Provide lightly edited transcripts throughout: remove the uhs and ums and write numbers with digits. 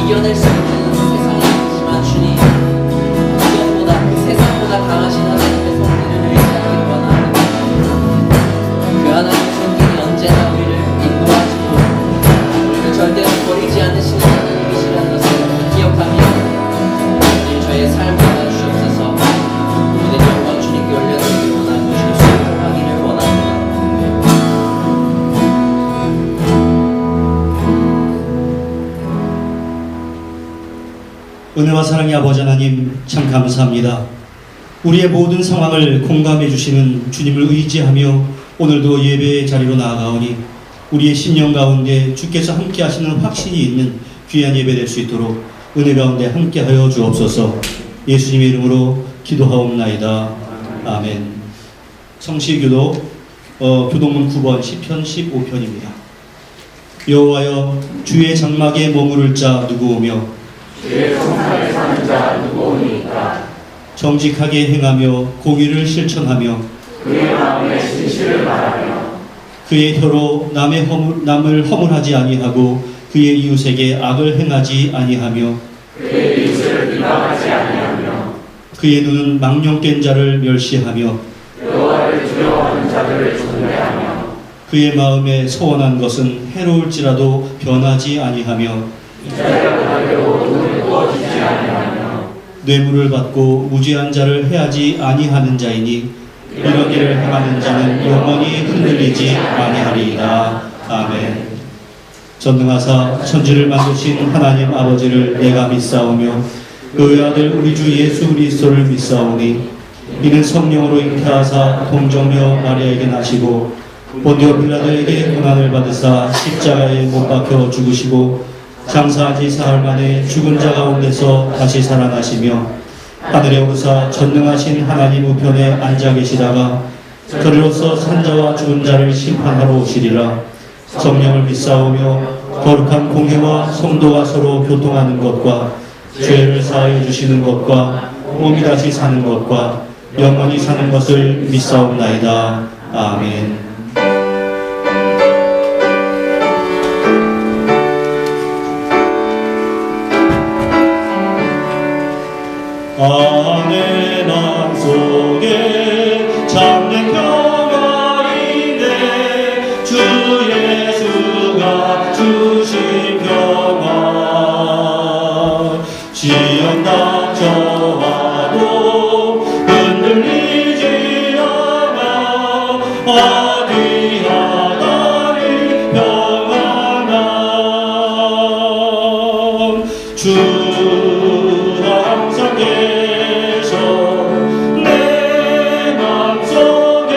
이겨낼 수 있는 세상이 아니지만 주님, 그것보다 그 세상보다 강하신 하나님의 손길을 의지하기를 원합니다. 그 하나님의 손길이 언제나 우리를 인도하시고 우리를 절대로 버리지 않으시는 하나님이시라는 것을 기억하며 오늘 저의 삶을 받아주시옵소서. 모든 영광 주님께 올려드리기를 원하고 주님 수용하기를 원합니다. 은혜와 사랑의 아버지 하나님, 참 감사합니다. 우리의 모든 상황을 공감해 주시는 주님을 의지하며 오늘도 예배의 자리로 나아가오니 우리의 심령 가운데 주께서 함께 하시는 확신이 있는 귀한 예배 될 수 있도록 은혜 가운데 함께하여 주옵소서. 예수님의 이름으로 기도하옵나이다. 아멘. 성시교도 교동문 9번 시편 15편입니다. 여호와여, 주의 장막에 머무를 자 누구오며 주의 성산에 사는 자 누구오니까. 정직하게 행하며 공의를 실천하며 그의 마음에 진실을 말하며 그의 혀로 남을 허물하지 아니하고 그의 이웃에게 악을 행하지 아니하며 그의 이웃을 비방하지 아니하며 그의 눈은 망령된 자를 멸시하며 여호와를 두려워하는 자들을 존대하며 그의 마음에 소원한 것은 해로울지라도 변하지 아니하며 이자를 받으려고 눈을 부어주지 아니하며 뇌물을 받고 무죄한 자를 해하지 아니하는 자이니 이런 일을 행하는 자는 영원히 흔들리지 아니하리이다. 아멘. 전능하사 천지를 만드신 하나님 아버지를 내가 믿사오며 그의 아들 우리 주 예수 그리스도를 믿사오니 이는 성령으로 잉태하사 동정녀 마리아에게 나시고 본디오 빌라도에게 고난을 받으사 십자가에 못 박혀 죽으시고 장사한 지 사흘 만에 죽은 자 가운데서 다시 살아나시며 하늘에 오르사 전능하신 하나님 우편에 앉아 계시다가 저리로서 산자와 죽은 자를 심판하러 오시리라. 성령을 믿사오며 거룩한 공회와 성도가 서로 교통하는 것과 죄를 사하여 주시는 것과 몸이 다시 사는 것과 영원히 사는 것을 믿사옵나이다. 아멘. 내 맘속에 참된 평화인데 주 예수가 주신 평화 시험 닥쳐와도 흔들리지 않아 어디하다니 평안함 주 항상 계셔 내 맘속에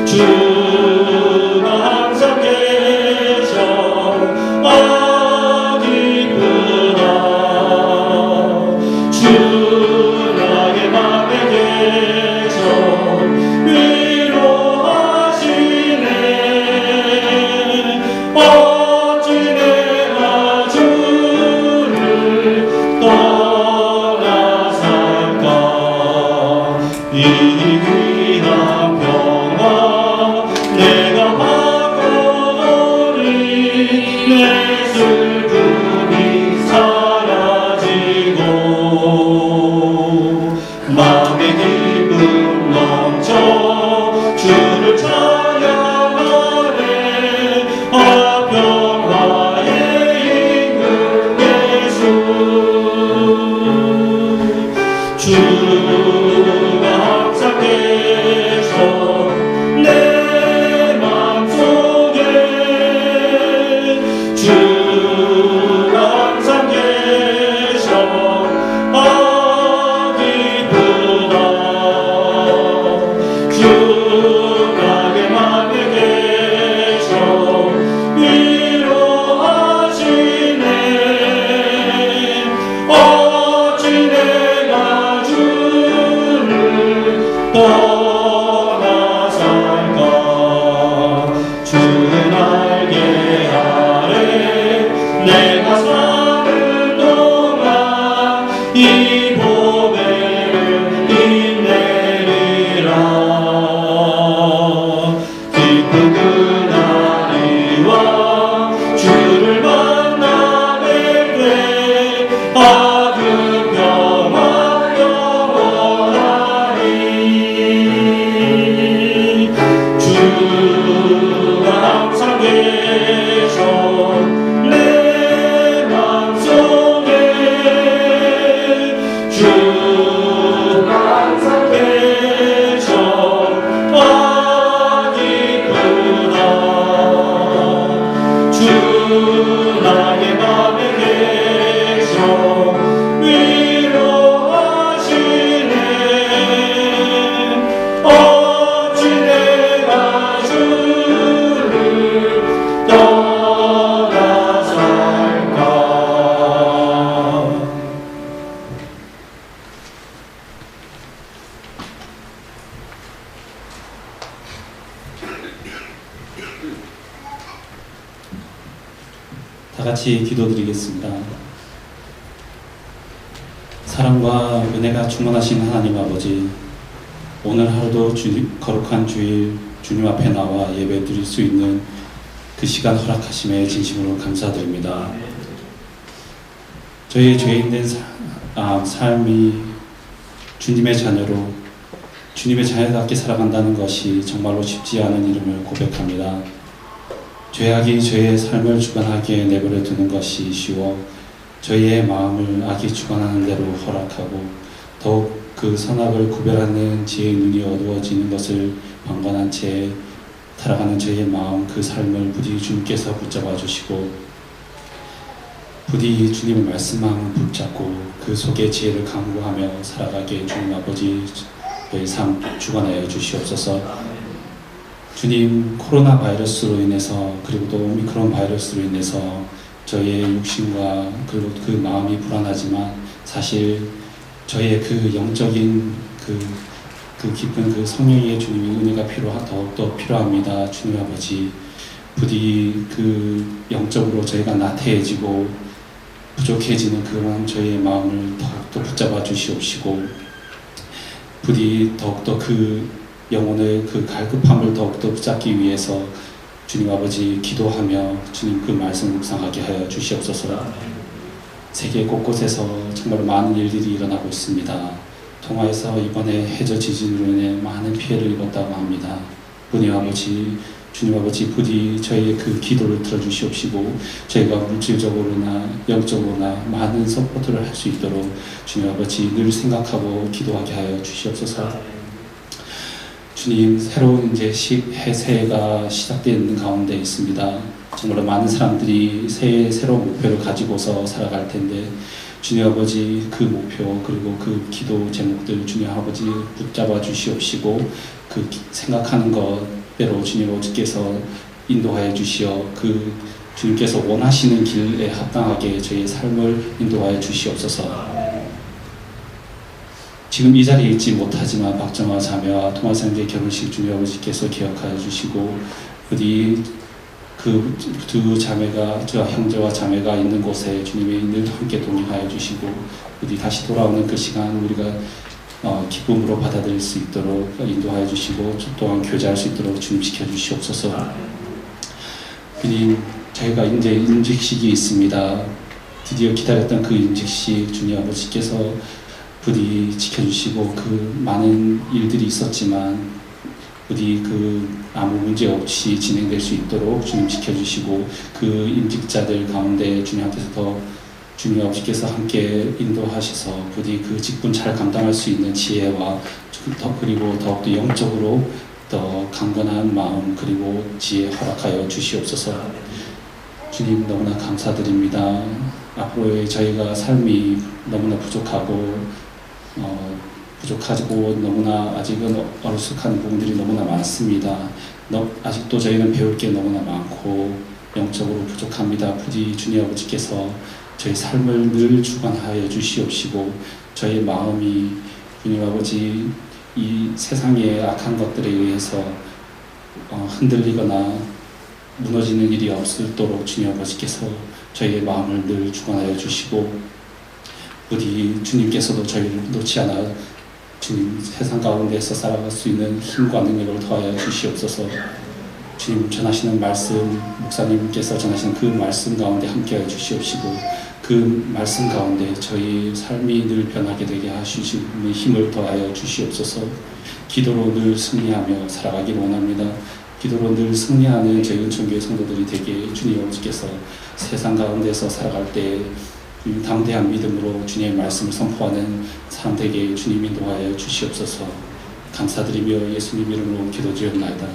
주가 항상 계셔 기쁘다 주 나의 맘에 계셔 위로하시네 어찌 내가 주 같이 기도드리겠습니다. 사랑과 은혜가 충만하신 하나님 아버지, 오늘 하루도 거룩한 주일 주님 앞에 나와 예배 드릴 수 있는 그 시간 허락하심에 진심으로 감사드립니다. 저희의 죄인된 삶이 주님의 자녀로 주님의 자녀답게 살아간다는 것이 정말로 쉽지 않은 일임을 고백합니다. 죄악이 저희의 삶을 주관하기에 내버려 두는 것이 쉬워 저희의 마음을 악이 주관하는 대로 허락하고 더욱 그 선악을 구별하는 지혜의 눈이 어두워지는 것을 방관한 채 살아가는 저희의 마음, 그 삶을 부디 주님께서 붙잡아 주시고 부디 주님의 말씀만 붙잡고 그 속에 지혜를 강구하며 살아가게 주님 아버지 저희 삶 주관하여 주시옵소서. 주님, 코로나 바이러스로 인해서 그리고 또 오미크론 바이러스로 인해서 저희의 육신과 그리고 그 마음이 불안하지만 사실 저희의 그 영적인 그 깊은 그 성령의 주님의 은혜가 더욱더 필요합니다. 주님 아버지, 부디 그 영적으로 저희가 나태해지고 부족해지는 그런 저희의 마음을 더욱더 붙잡아 주시옵시고 부디 더욱더 그 영혼의 그 갈급함을 더욱더 붙잡기 위해서 주님 아버지 기도하며 주님 그 말씀 묵상하게 하여 주시옵소서. 세계 곳곳에서 정말 많은 일들이 일어나고 있습니다. 동아에서 이번에 해저 지진으로 인해 많은 피해를 입었다고 합니다. 은혜 아버지, 주님 아버지 부디 저희의 그 기도를 들어주시옵시고 저희가 물질적으로나 영적으로나 많은 서포트를 할 수 있도록 주님 아버지 늘 생각하고 기도하게 하여 주시옵소서. 주님, 새로운 이제 새해가 시작되는 가운데 있습니다. 정말 많은 사람들이 새해 새로운 목표를 가지고서 살아갈 텐데 주님 아버지 그 목표 그리고 그 기도 제목들 주님 아버지 붙잡아 주시옵시고 그 생각하는 것대로 주님 아버지께서 인도하여 주시어 그 주님께서 원하시는 길에 합당하게 저희의 삶을 인도하여 주시옵소서. 지금 이 자리에 있지 못하지만 박정화 자매와 토마스형제 결혼식 주님 아버지께서 기억하여 주시고 부디 그 두 자매가 저 형제와 자매가 있는 곳에 주님이 늘 함께 동행하여 주시고 부디 다시 돌아오는 그 시간 우리가 기쁨으로 받아들일 수 있도록 인도하여 주시고 또한 교제할 수 있도록 주님 지켜주시옵소서. 부디 저희가 이제 임직식이 있습니다. 드디어 기다렸던 그 임직식 주님 아버지께서 부디 지켜주시고 그 많은 일들이 있었지만 부디 그 아무 문제 없이 진행될 수 있도록 주님 지켜주시고 그 임직자들 가운데 주님께서 주님 아버지께서 함께 인도하셔서 부디 그 직분 잘 감당할 수 있는 지혜와 그리고 더욱더 영적으로 더 강건한 마음 그리고 지혜 허락하여 주시옵소서. 주님 너무나 감사드립니다. 앞으로의 저희가 삶이 너무나 부족하고 너무나 아직은 어리숙한 부분들이 너무나 많습니다. 아직도 저희는 배울 게 너무나 많고 영적으로 부족합니다. 부디 주님 아버지께서 저희 삶을 늘 주관하여 주시옵시고 저희 마음이 주님 아버지 이 세상의 악한 것들에 의해서 흔들리거나 무너지는 일이 없도록 주님 아버지께서 저희의 마음을 늘 주관하여 주시고 부디 주님께서도 저희를 놓지 않아 주님 세상 가운데서 살아갈 수 있는 힘과 능력을 더하여 주시옵소서. 주님 전하시는 말씀 목사님께서 전하시는 그 말씀 가운데 함께하여 주시옵시고 그 말씀 가운데 저희 삶이 늘 변하게 되게 하시는 힘을 더하여 주시옵소서. 기도로 늘 승리하며 살아가기를 원합니다. 기도로 늘 승리하는 저희 은총교회 성도들이 되게 주님 아버지께서 세상 가운데서 살아갈 때 담대한 믿음으로 주님의 말씀을 선포하는 사람 되게 주님 인도하여 주시옵소서. 감사드리며 예수님 이름으로 기도드리옵나이다.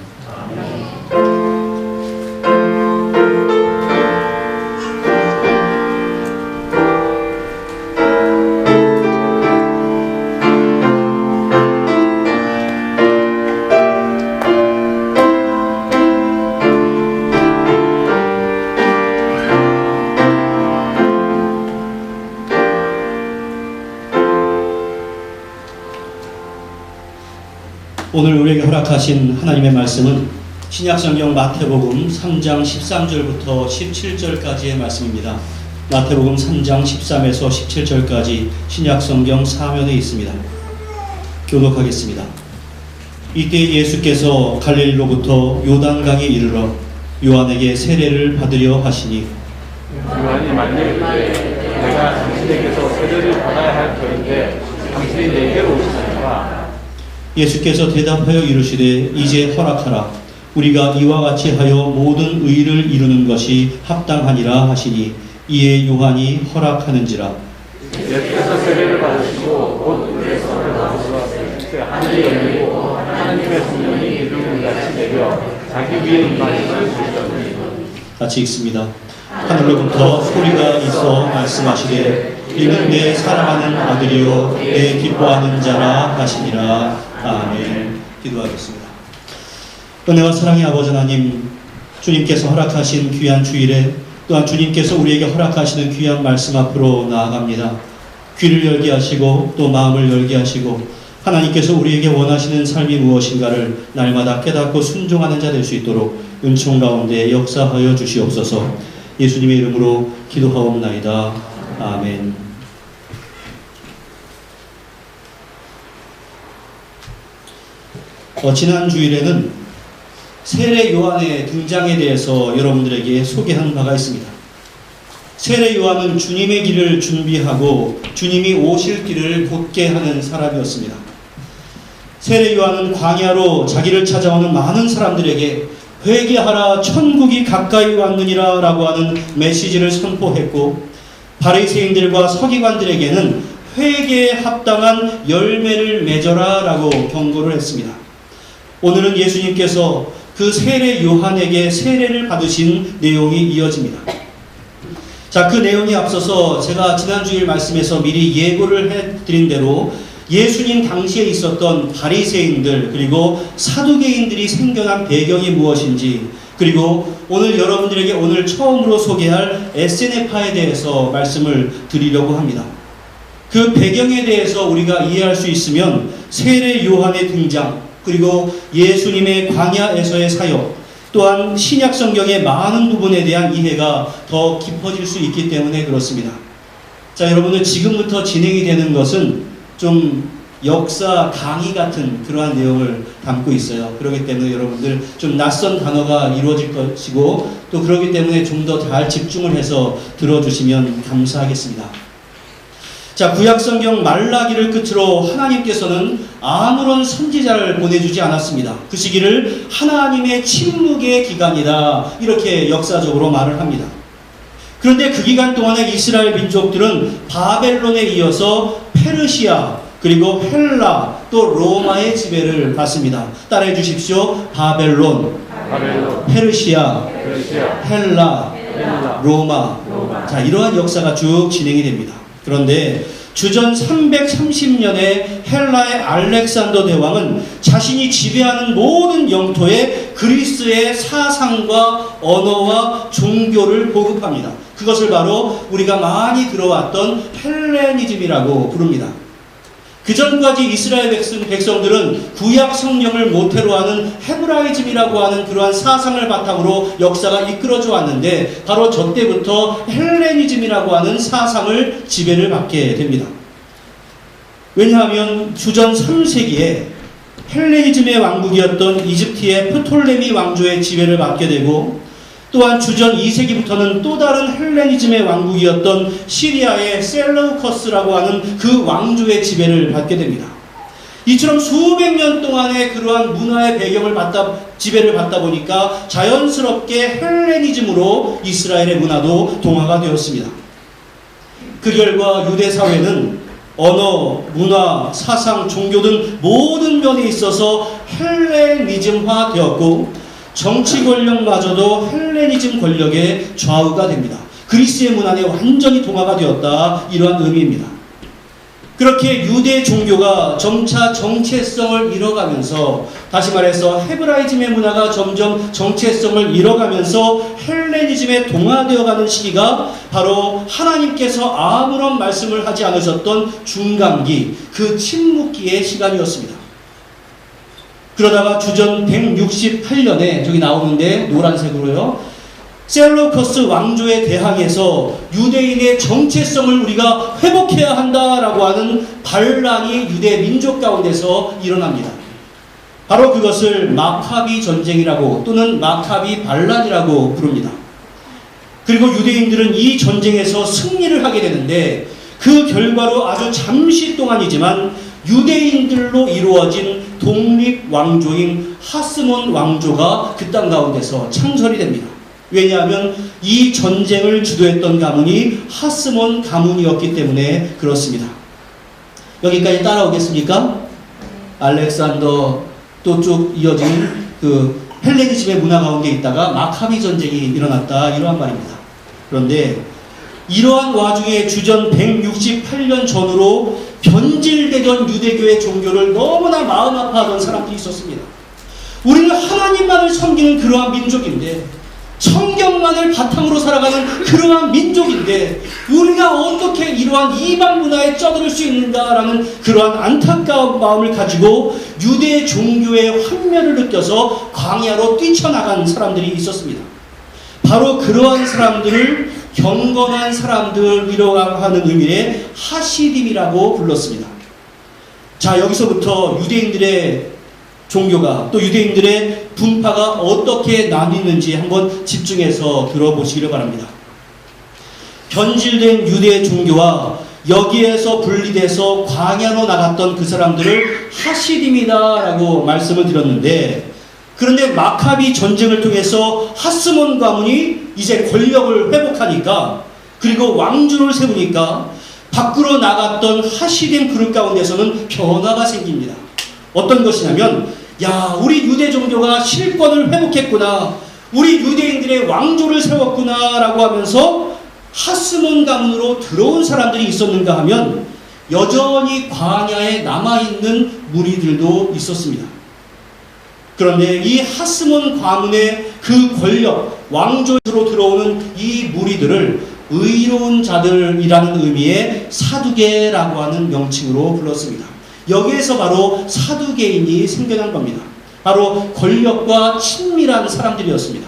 오늘 우리에게 허락하신 하나님의 말씀은 신약성경 마태복음 3장 13절부터 17절까지의 말씀입니다. 마태복음 3장 13에서 17절까지 신약성경 사면에 있습니다. 교독하겠습니다. 이때 예수께서 갈릴리로부터 요단강에 이르러 요한에게 세례를 받으려 하시니 요한이 말리기를 내가 당신에게서 세례를 받아야 할 터인데 당신이 내게로 오시나이까. 예수께서 대답하여 이르시되 이제 허락하라. 우리가 이와 같이 하여 모든 의를 이루는 것이 합당하니라 하시니 이에 요한이 허락하는지라. 예수께서 세례를 받으시고 곧 물에 손을 받으시었을 때 하늘이 열리고 하나님의 성령이 이름을 같이 내려 자기 위에 임하심을 보시더니. 같이 읽습니다. 하늘로부터 소리가 있어 말씀하시되 이는 내 사랑하는 아들이요 내 기뻐하는 자라 하시니라. 아멘. 기도하겠습니다. 은혜와 사랑의 아버지 하나님, 주님께서 허락하신 귀한 주일에 또한 주님께서 우리에게 허락하시는 귀한 말씀 앞으로 나아갑니다. 귀를 열게 하시고 또 마음을 열게 하시고 하나님께서 우리에게 원하시는 삶이 무엇인가를 날마다 깨닫고 순종하는 자 될 수 있도록 은총 가운데 역사하여 주시옵소서. 예수님의 이름으로 기도하옵나이다. 아멘. 지난 주일에는 세례 요한의 등장에 대해서 여러분들에게 소개한 바가 있습니다. 세례 요한은 주님의 길을 준비하고 주님이 오실 길을 곧게 하는 사람이었습니다. 세례 요한은 광야로 자기를 찾아오는 많은 사람들에게 회개하라 천국이 가까이 왔느니라 라고 하는 메시지를 선포했고 바리새인들과 서기관들에게는 회개에 합당한 열매를 맺어라 라고 경고를 했습니다. 오늘은 예수님께서 그 세례 요한에게 세례를 받으신 내용이 이어집니다. 자, 그 내용에 앞서서 제가 지난주일 말씀에서 미리 예고를 해드린 대로 예수님 당시에 있었던 바리새인들 그리고 사두개인들이 생겨난 배경이 무엇인지 그리고 오늘 여러분들에게 오늘 처음으로 소개할 에세네파에 대해서 말씀을 드리려고 합니다. 그 배경에 대해서 우리가 이해할 수 있으면 세례 요한의 등장 그리고 예수님의 광야에서의 사역 또한 신약 성경의 많은 부분에 대한 이해가 더 깊어질 수 있기 때문에 그렇습니다. 자, 여러분들 지금부터 진행이 되는 것은 좀 역사 강의 같은 그러한 내용을 담고 있어요. 그렇기 때문에 여러분들 좀 낯선 단어가 이루어질 것이고 또 그렇기 때문에 좀 더 잘 집중을 해서 들어주시면 감사하겠습니다. 자, 구약성경 말라기를 끝으로 하나님께서는 아무런 선지자를 보내주지 않았습니다. 그 시기를 하나님의 침묵의 기간이다 이렇게 역사적으로 말을 합니다. 그런데 그 기간 동안에 이스라엘 민족들은 바벨론에 이어서 페르시아 그리고 헬라 또 로마의 지배를 받습니다. 따라해 주십시오. 바벨론, 페르시아, 헬라, 로마. 자, 이러한 역사가 쭉 진행이 됩니다. 그런데 주전 330년에 헬라의 알렉산더 대왕은 자신이 지배하는 모든 영토에 그리스의 사상과 언어와 종교를 보급합니다. 그것을 바로 우리가 많이 들어왔던 헬레니즘이라고 부릅니다. 그 전까지 이스라엘 백성들은 구약 성령을 모태로 하는 헤브라이즘이라고 하는 그러한 사상을 바탕으로 역사가 이끌어져 왔는데 바로 저 때부터 헬레니즘이라고 하는 사상을 지배를 받게 됩니다. 왜냐하면 주전 3세기에 헬레니즘의 왕국이었던 이집트의 프톨레미 왕조의 지배를 받게 되고 또한 주전 2세기부터는 또 다른 헬레니즘의 왕국이었던 시리아의 셀러우커스라고 하는 그 왕조의 지배를 받게 됩니다. 이처럼 수백 년 동안의 그러한 문화의 배경을 지배를 받다 보니까 자연스럽게 헬레니즘으로 이스라엘의 문화도 동화가 되었습니다. 그 결과 유대 사회는 언어, 문화, 사상, 종교 등 모든 면에 있어서 헬레니즘화 되었고 정치 권력마저도 헬레니즘 권력의 좌우가 됩니다. 그리스의 문화에 완전히 동화가 되었다 이러한 의미입니다. 그렇게 유대 종교가 점차 정체성을 잃어가면서 다시 말해서 헤브라이즘의 문화가 점점 정체성을 잃어가면서 헬레니즘에 동화되어가는 시기가 바로 하나님께서 아무런 말씀을 하지 않으셨던 중간기 그 침묵기의 시간이었습니다. 그러다가 주전 168년에 저기 나오는데 노란색으로요. 셀로커스 왕조에 대항해서 유대인의 정체성을 우리가 회복해야 한다라고 하는 반란이 유대 민족 가운데서 일어납니다. 바로 그것을 마카비 전쟁이라고 또는 마카비 반란이라고 부릅니다. 그리고 유대인들은 이 전쟁에서 승리를 하게 되는데 그 결과로 아주 잠시 동안이지만 유대인들로 이루어진 독립 왕조인 하스몬 왕조가 그 땅 가운데서 창설이 됩니다. 왜냐하면 이 전쟁을 주도했던 가문이 하스몬 가문이었기 때문에 그렇습니다. 여기까지 따라오겠습니까? 알렉산더 또 쭉 이어진 그 헬레니즘의 문화 가운데 있다가 마카비 전쟁이 일어났다 이러한 말입니다. 그런데 이러한 와중에 주전 168년 전으로 변질되던 유대교의 종교를 너무나 마음 아파하던 사람들이 있었습니다. 우리는 하나님만을 섬기는 그러한 민족인데 성경만을 바탕으로 살아가는 그러한 민족인데 우리가 어떻게 이러한 이방 문화에 쩌들 수 있는가라는 그러한 안타까운 마음을 가지고 유대 종교의 환멸을 느껴서 광야로 뛰쳐나간 사람들이 있었습니다. 바로 그러한 사람들을 경건한 사람들이라고 하는 의미의 하시딤이라고 불렀습니다. 자, 여기서부터 유대인들의 종교가 또 유대인들의 분파가 어떻게 나뉘는지 한번 집중해서 들어보시기를 바랍니다. 변질된 유대 종교와 여기에서 분리돼서 광야로 나갔던 그 사람들을 하시딤이다라고 말씀을 드렸는데, 그런데 마카비 전쟁을 통해서 하스몬 가문이 이제 권력을 회복하니까, 그리고 왕조를 세우니까 밖으로 나갔던 하시딤 그룹 가운데서는 변화가 생깁니다. 어떤 것이냐면, 야, 우리 유대 종교가 실권을 회복했구나, 우리 유대인들의 왕조를 세웠구나 라고 하면서 하스몬 가문으로 들어온 사람들이 있었는가 하면 여전히 광야에 남아있는 무리들도 있었습니다. 그런데 이 하스몬 가문의 그 권력, 왕조로 들어오는 이 무리들을 의로운 자들이라는 의미의 사두개라고 하는 명칭으로 불렀습니다. 여기에서 바로 사두개인이 생겨난 겁니다. 바로 권력과 친밀한 사람들이었습니다.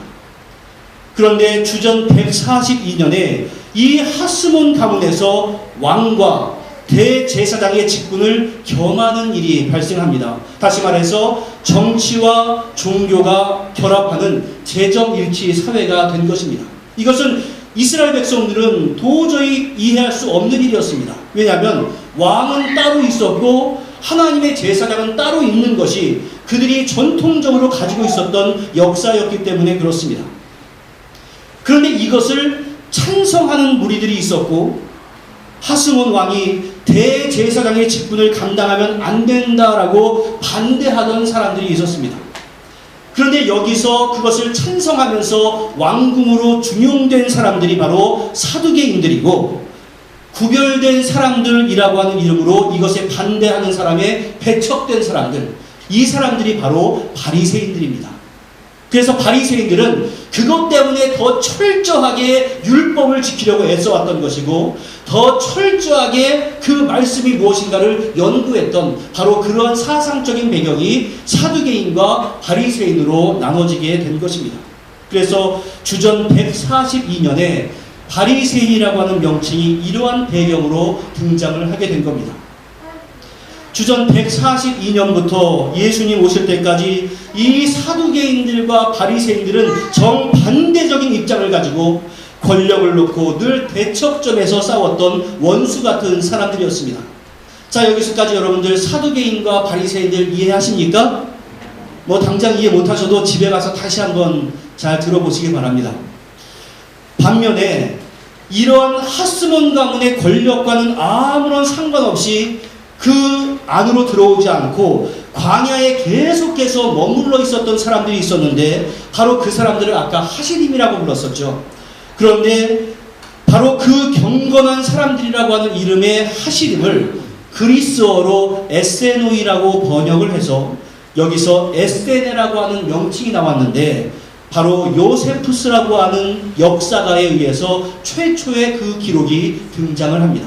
그런데 주전 142년에 이 하스몬 가문에서 왕과 대제사장의 직분을 겸하는 일이 발생합니다. 다시 말해서 정치와 종교가 결합하는 재정일치 사회가 된 것입니다. 이것은 이스라엘 백성들은 도저히 이해할 수 없는 일이었습니다. 왜냐하면 왕은 따로 있었고 하나님의 제사장은 따로 있는 것이 그들이 전통적으로 가지고 있었던 역사였기 때문에 그렇습니다. 그런데 이것을 찬성하는 무리들이 있었고 하스몬 왕이 대제사장의 직분을 감당하면 안 된다라고 반대하던 사람들이 있었습니다. 그런데 여기서 그것을 찬성하면서 왕궁으로 중용된 사람들이 바로 사두개인들이고, 구별된 사람들이라고 하는 이름으로 이것에 반대하는 사람의 배척된 사람들, 이 사람들이 바로 바리새인들입니다. 그래서 바리새인들은 그것 때문에 더 철저하게 율법을 지키려고 애써왔던 것이고, 더 철저하게 그 말씀이 무엇인가를 연구했던 바로 그러한 사상적인 배경이 사두개인과 바리새인으로 나눠지게 된 것입니다. 그래서 주전 142년에 바리새인이라고 하는 명칭이 이러한 배경으로 등장을 하게 된 겁니다. 주전 142년부터 예수님 오실 때까지 이 사두개인들과 바리새인들은 정반대적인 입장을 가지고 권력을 놓고 늘 대척점에서 싸웠던 원수 같은 사람들이었습니다. 자, 여기서까지 여러분들 사두개인과 바리새인들 이해하십니까? 뭐 당장 이해 못하셔도 집에 가서 다시 한번 잘 들어보시기 바랍니다. 반면에 이러한 하스몬 가문의 권력과는 아무런 상관없이 그 안으로 들어오지 않고 광야에 계속해서 머물러 있었던 사람들이 있었는데, 바로 그 사람들을 아까 하시딤이라고 불렀었죠. 그런데 바로 그 경건한 사람들이라고 하는 이름의 하시림을 그리스어로 에세노이라고 번역을 해서 여기서 에스테네라고 하는 명칭이 나왔는데, 바로 요세푸스라고 하는 역사가에 의해서 최초의 그 기록이 등장을 합니다.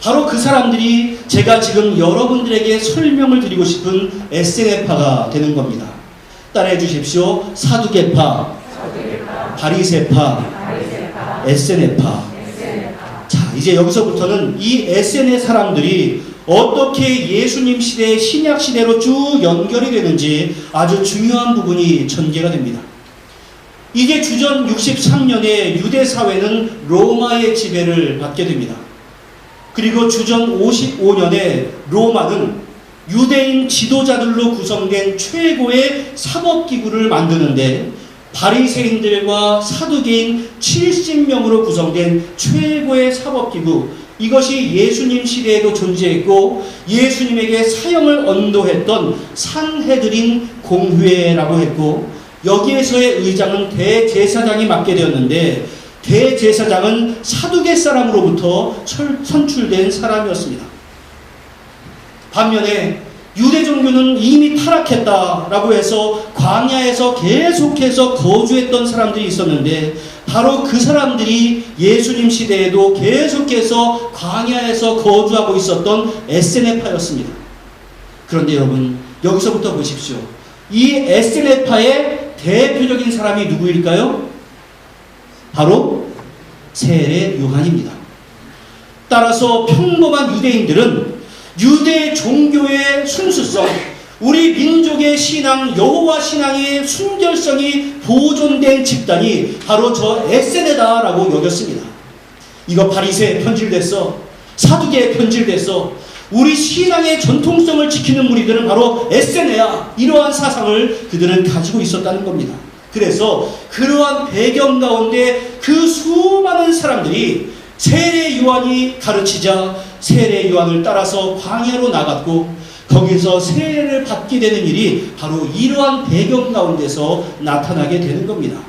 바로 그 사람들이 제가 지금 여러분들에게 설명을 드리고 싶은 에세네파가 되는 겁니다. 따라해 주십시오. 사두개파, 바리새파, 에세네파. 자, 이제 여기서부터는 이 에세네 사람들이 어떻게 예수님 시대, 신약 시대로 쭉 연결이 되는지 아주 중요한 부분이 전개가 됩니다. 이게 주전 63년에 유대 사회는 로마의 지배를 받게 됩니다. 그리고 주전 55년에 로마는 유대인 지도자들로 구성된 최고의 사법기구를 만드는데 바리새인들과 사두개인 70명으로 구성된 최고의 사법기구, 이것이 예수님 시대에도 존재했고 예수님에게 사형을 언도했던 산헤드린 공회라고 했고, 여기에서의 의장은 대제사장이 맡게 되었는데 대제사장은 사두개 사람으로부터 선출된 사람이었습니다. 반면에 유대 종교는 이미 타락했다라고 해서 광야에서 계속해서 거주했던 사람들이 있었는데 바로 그 사람들이 예수님 시대에도 계속해서 광야에서 거주하고 있었던 에세네파였습니다. 그런데 여러분, 여기서부터 보십시오. 이 에세네파의 대표적인 사람이 누구일까요? 바로 세례 요한입니다. 따라서 평범한 유대인들은 유대 종교의 순수성, 우리 민족의 신앙, 여호와 신앙의 순결성이 보존된 집단이 바로 저 에세네다라고 여겼습니다. 이거 바리새에 편질됐어, 사두개에 편질됐어, 우리 신앙의 전통성을 지키는 무리들은 바로 에세네야, 이러한 사상을 그들은 가지고 있었다는 겁니다. 그래서 그러한 배경 가운데 그 수많은 사람들이 세례 요한이 가르치자 세례 요한을 따라서 광야로 나갔고 거기서 세례를 받게 되는 일이 바로 이러한 배경 가운데서 나타나게 되는 겁니다.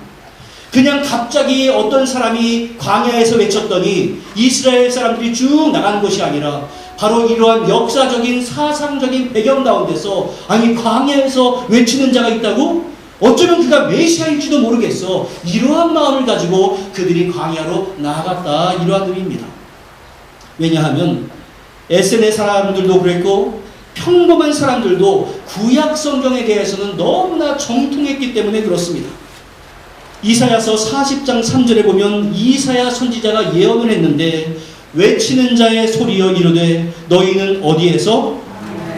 그냥 갑자기 어떤 사람이 광야에서 외쳤더니 이스라엘 사람들이 쭉 나간 것이 아니라 바로 이러한 역사적인 사상적인 배경 가운데서, 아니 광야에서 외치는 자가 있다고? 어쩌면 그가 메시아일지도 모르겠어. 이러한 마음을 가지고 그들이 광야로 나아갔다, 이러한 의미입니다. 왜냐하면 에세네 사람들도 그랬고 평범한 사람들도 구약 성경에 대해서는 너무나 정통했기 때문에 그렇습니다. 이사야서 40장 3절에 보면 이사야 선지자가 예언을 했는데 외치는 자의 소리여 이르되 너희는 어디에서?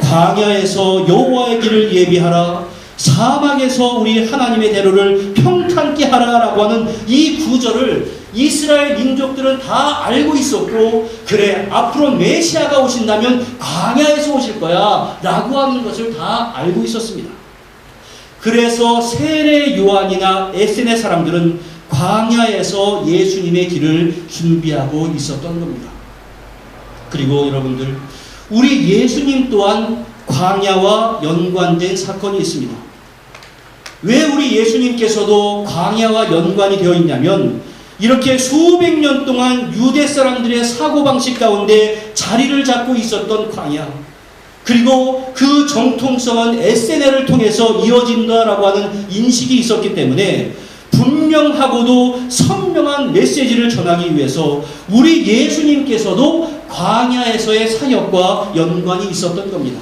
광야에서 여호와의 길을 예비하라, 사막에서 우리 하나님의 대로를 평탄케 하라라고 하는 이 구절을 이스라엘 민족들은 다 알고 있었고, 그래 앞으로 메시아가 오신다면 광야에서 오실 거야 라고 하는 것을 다 알고 있었습니다. 그래서 세례 요한이나 에세네 사람들은 광야에서 예수님의 길을 준비하고 있었던 겁니다. 그리고 여러분들, 우리 예수님 또한 광야와 연관된 사건이 있습니다. 왜 우리 예수님께서도 광야와 연관이 되어 있냐면, 이렇게 수백 년 동안 유대 사람들의 사고방식 가운데 자리를 잡고 있었던 광야, 그리고 그 정통성은 에세네를 통해서 이어진다라고 하는 인식이 있었기 때문에 분명하고도 선명한 메시지를 전하기 위해서 우리 예수님께서도 광야에서의 사역과 연관이 있었던 겁니다.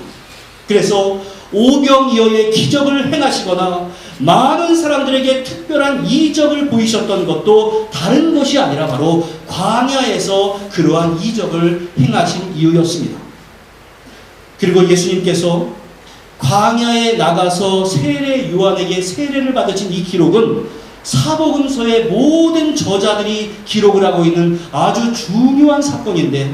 그래서 오병이어의 기적을 행하시거나 많은 사람들에게 특별한 이적을 보이셨던 것도 다른 것이 아니라 바로 광야에서 그러한 이적을 행하신 이유였습니다. 그리고 예수님께서 광야에 나가서 세례 요한에게 세례를 받으신 이 기록은 사복음서의 모든 저자들이 기록을 하고 있는 아주 중요한 사건인데,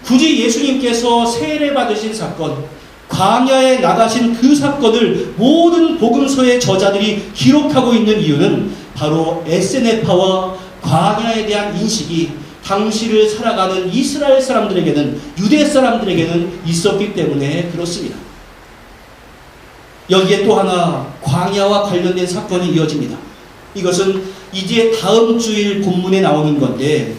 굳이 예수님께서 세례 받으신 사건, 광야에 나가신 그 사건을 모든 복음서의 저자들이 기록하고 있는 이유는 바로 에세네파와 광야에 대한 인식이 당시를 살아가는 이스라엘 사람들에게는, 유대 사람들에게는 있었기 때문에 그렇습니다. 여기에 또 하나 광야와 관련된 사건이 이어집니다. 이것은 이제 다음 주일 본문에 나오는 건데,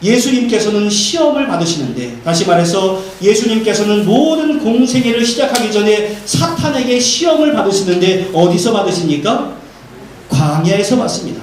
예수님께서는 시험을 받으시는데, 다시 말해서 예수님께서는 모든 공생애를 시작하기 전에 사탄에게 시험을 받으시는데 어디서 받으십니까? 광야에서 받습니다.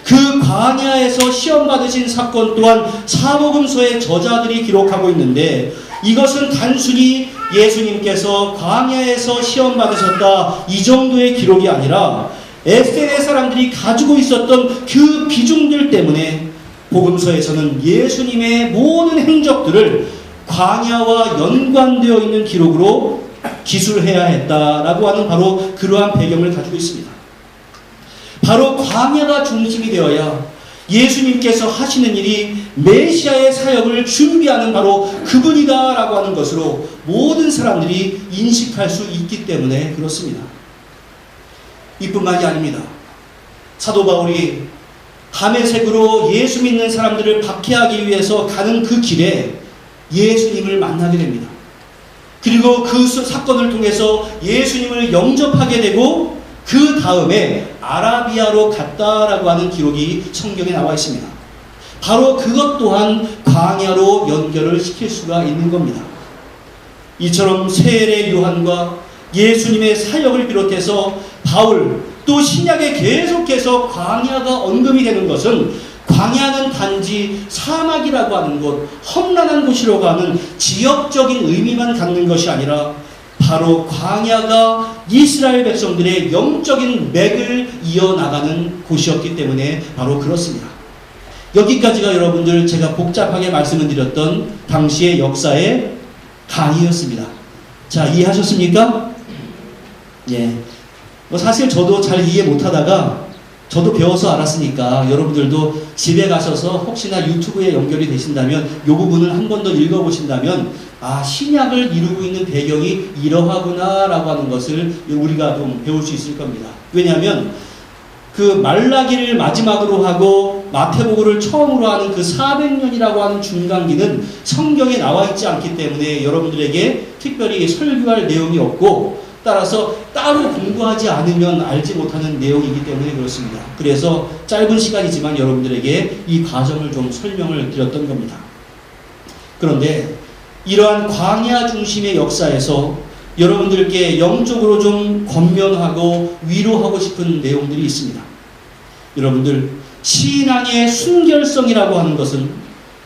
그 광야에서 시험 받으신 사건 또한 사복음서의 저자들이 기록하고 있는데, 이것은 단순히 예수님께서 광야에서 시험 받으셨다 이 정도의 기록이 아니라 에스겔의 사람들이 가지고 있었던 그 비중들 때문에 복음서에서는 예수님의 모든 행적들을 광야와 연관되어 있는 기록으로 기술해야 했다라고 하는 바로 그러한 배경을 가지고 있습니다. 바로 광야가 중심이 되어야 예수님께서 하시는 일이 메시아의 사역을 준비하는 바로 그분이다라고 하는 것으로 모든 사람들이 인식할 수 있기 때문에 그렇습니다. 이뿐만이 아닙니다. 사도 바울이 다메섹으로 예수 믿는 사람들을 박해하기 위해서 가는 그 길에 예수님을 만나게 됩니다. 그리고 그 사건을 통해서 예수님을 영접하게 되고 그 다음에 아라비아로 갔다라고 하는 기록이 성경에 나와 있습니다. 바로 그것 또한 광야로 연결을 시킬 수가 있는 겁니다. 이처럼 세례 요한과 예수님의 사역을 비롯해서 바울 또 신약에 계속해서 광야가 언급이 되는 것은 광야는 단지 사막이라고 하는 곳, 험난한 곳이라고 하는 지역적인 의미만 갖는 것이 아니라 바로 광야가 이스라엘 백성들의 영적인 맥을 이어나가는 곳이었기 때문에 바로 그렇습니다. 여기까지가 여러분들 제가 복잡하게 말씀을 드렸던 당시의 역사의 강의였습니다. 자, 이해하셨습니까? 예. 사실 저도 잘 이해 못하다가 저도 배워서 알았으니까 여러분들도 집에 가셔서 혹시나 유튜브에 연결이 되신다면 이 부분을 한 번 더 읽어보신다면 신약을 이루고 있는 배경이 이러하구나 라고 하는 것을 우리가 좀 배울 수 있을 겁니다. 왜냐하면 그 말라기를 마지막으로 하고 마태복음을 처음으로 하는 그 400년이라고 하는 중간기는 성경에 나와 있지 않기 때문에 여러분들에게 특별히 설교할 내용이 없고, 따라서 따로 공부하지 않으면 알지 못하는 내용이기 때문에 그렇습니다. 그래서 짧은 시간이지만 여러분들에게 이 과정을 좀 설명을 드렸던 겁니다. 그런데 이러한 광야 중심의 역사에서 여러분들께 영적으로 좀 권면하고 위로하고 싶은 내용들이 있습니다. 여러분들, 신앙의 순결성이라고 하는 것은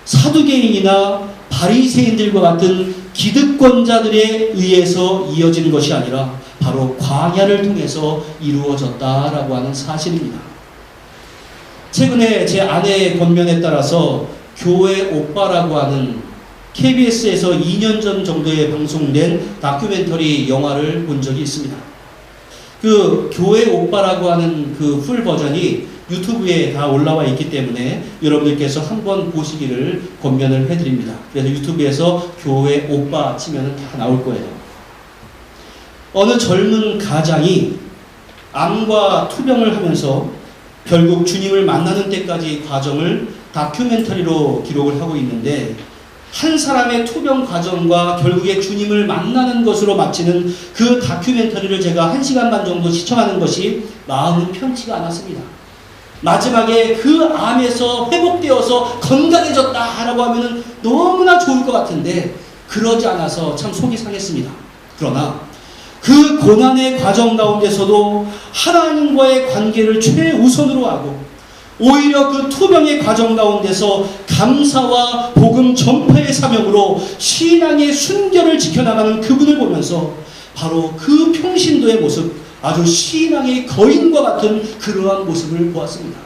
사두개인이나 바리새인들과 같은 기득권자들에 의해서 이어지는 것이 아니라 바로 광야를 통해서 이루어졌다라고 하는 사실입니다. 최근에 제 아내의 권면에 따라서 교회 오빠라고 하는 KBS에서 2년 전 정도에 방송된 다큐멘터리 영화를 본 적이 있습니다. 그 교회 오빠라고 하는 그 풀 버전이 유튜브에 다 올라와 있기 때문에 여러분들께서 한번 보시기를 권면을 해드립니다. 그래서 유튜브에서 교회 오빠 치면 다 나올 거예요. 어느 젊은 가장이 암과 투병을 하면서 결국 주님을 만나는 때까지 과정을 다큐멘터리로 기록을 하고 있는데, 한 사람의 투병 과정과 결국에 주님을 만나는 것으로 마치는 그 다큐멘터리를 제가 1시간 반 정도 시청하는 것이 마음은 편치가 않았습니다. 마지막에 그 암에서 회복되어서 건강해졌다라고 하면 너무나 좋을 것 같은데 그러지 않아서 참 속이 상했습니다. 그러나 그 고난의 과정 가운데서도 하나님과의 관계를 최우선으로 하고 오히려 그 투병의 과정 가운데서 감사와 복음 전파의 사명으로 신앙의 순결을 지켜나가는 그분을 보면서 바로 그 평신도의 모습, 아주 신앙의 거인과 같은 그러한 모습을 보았습니다.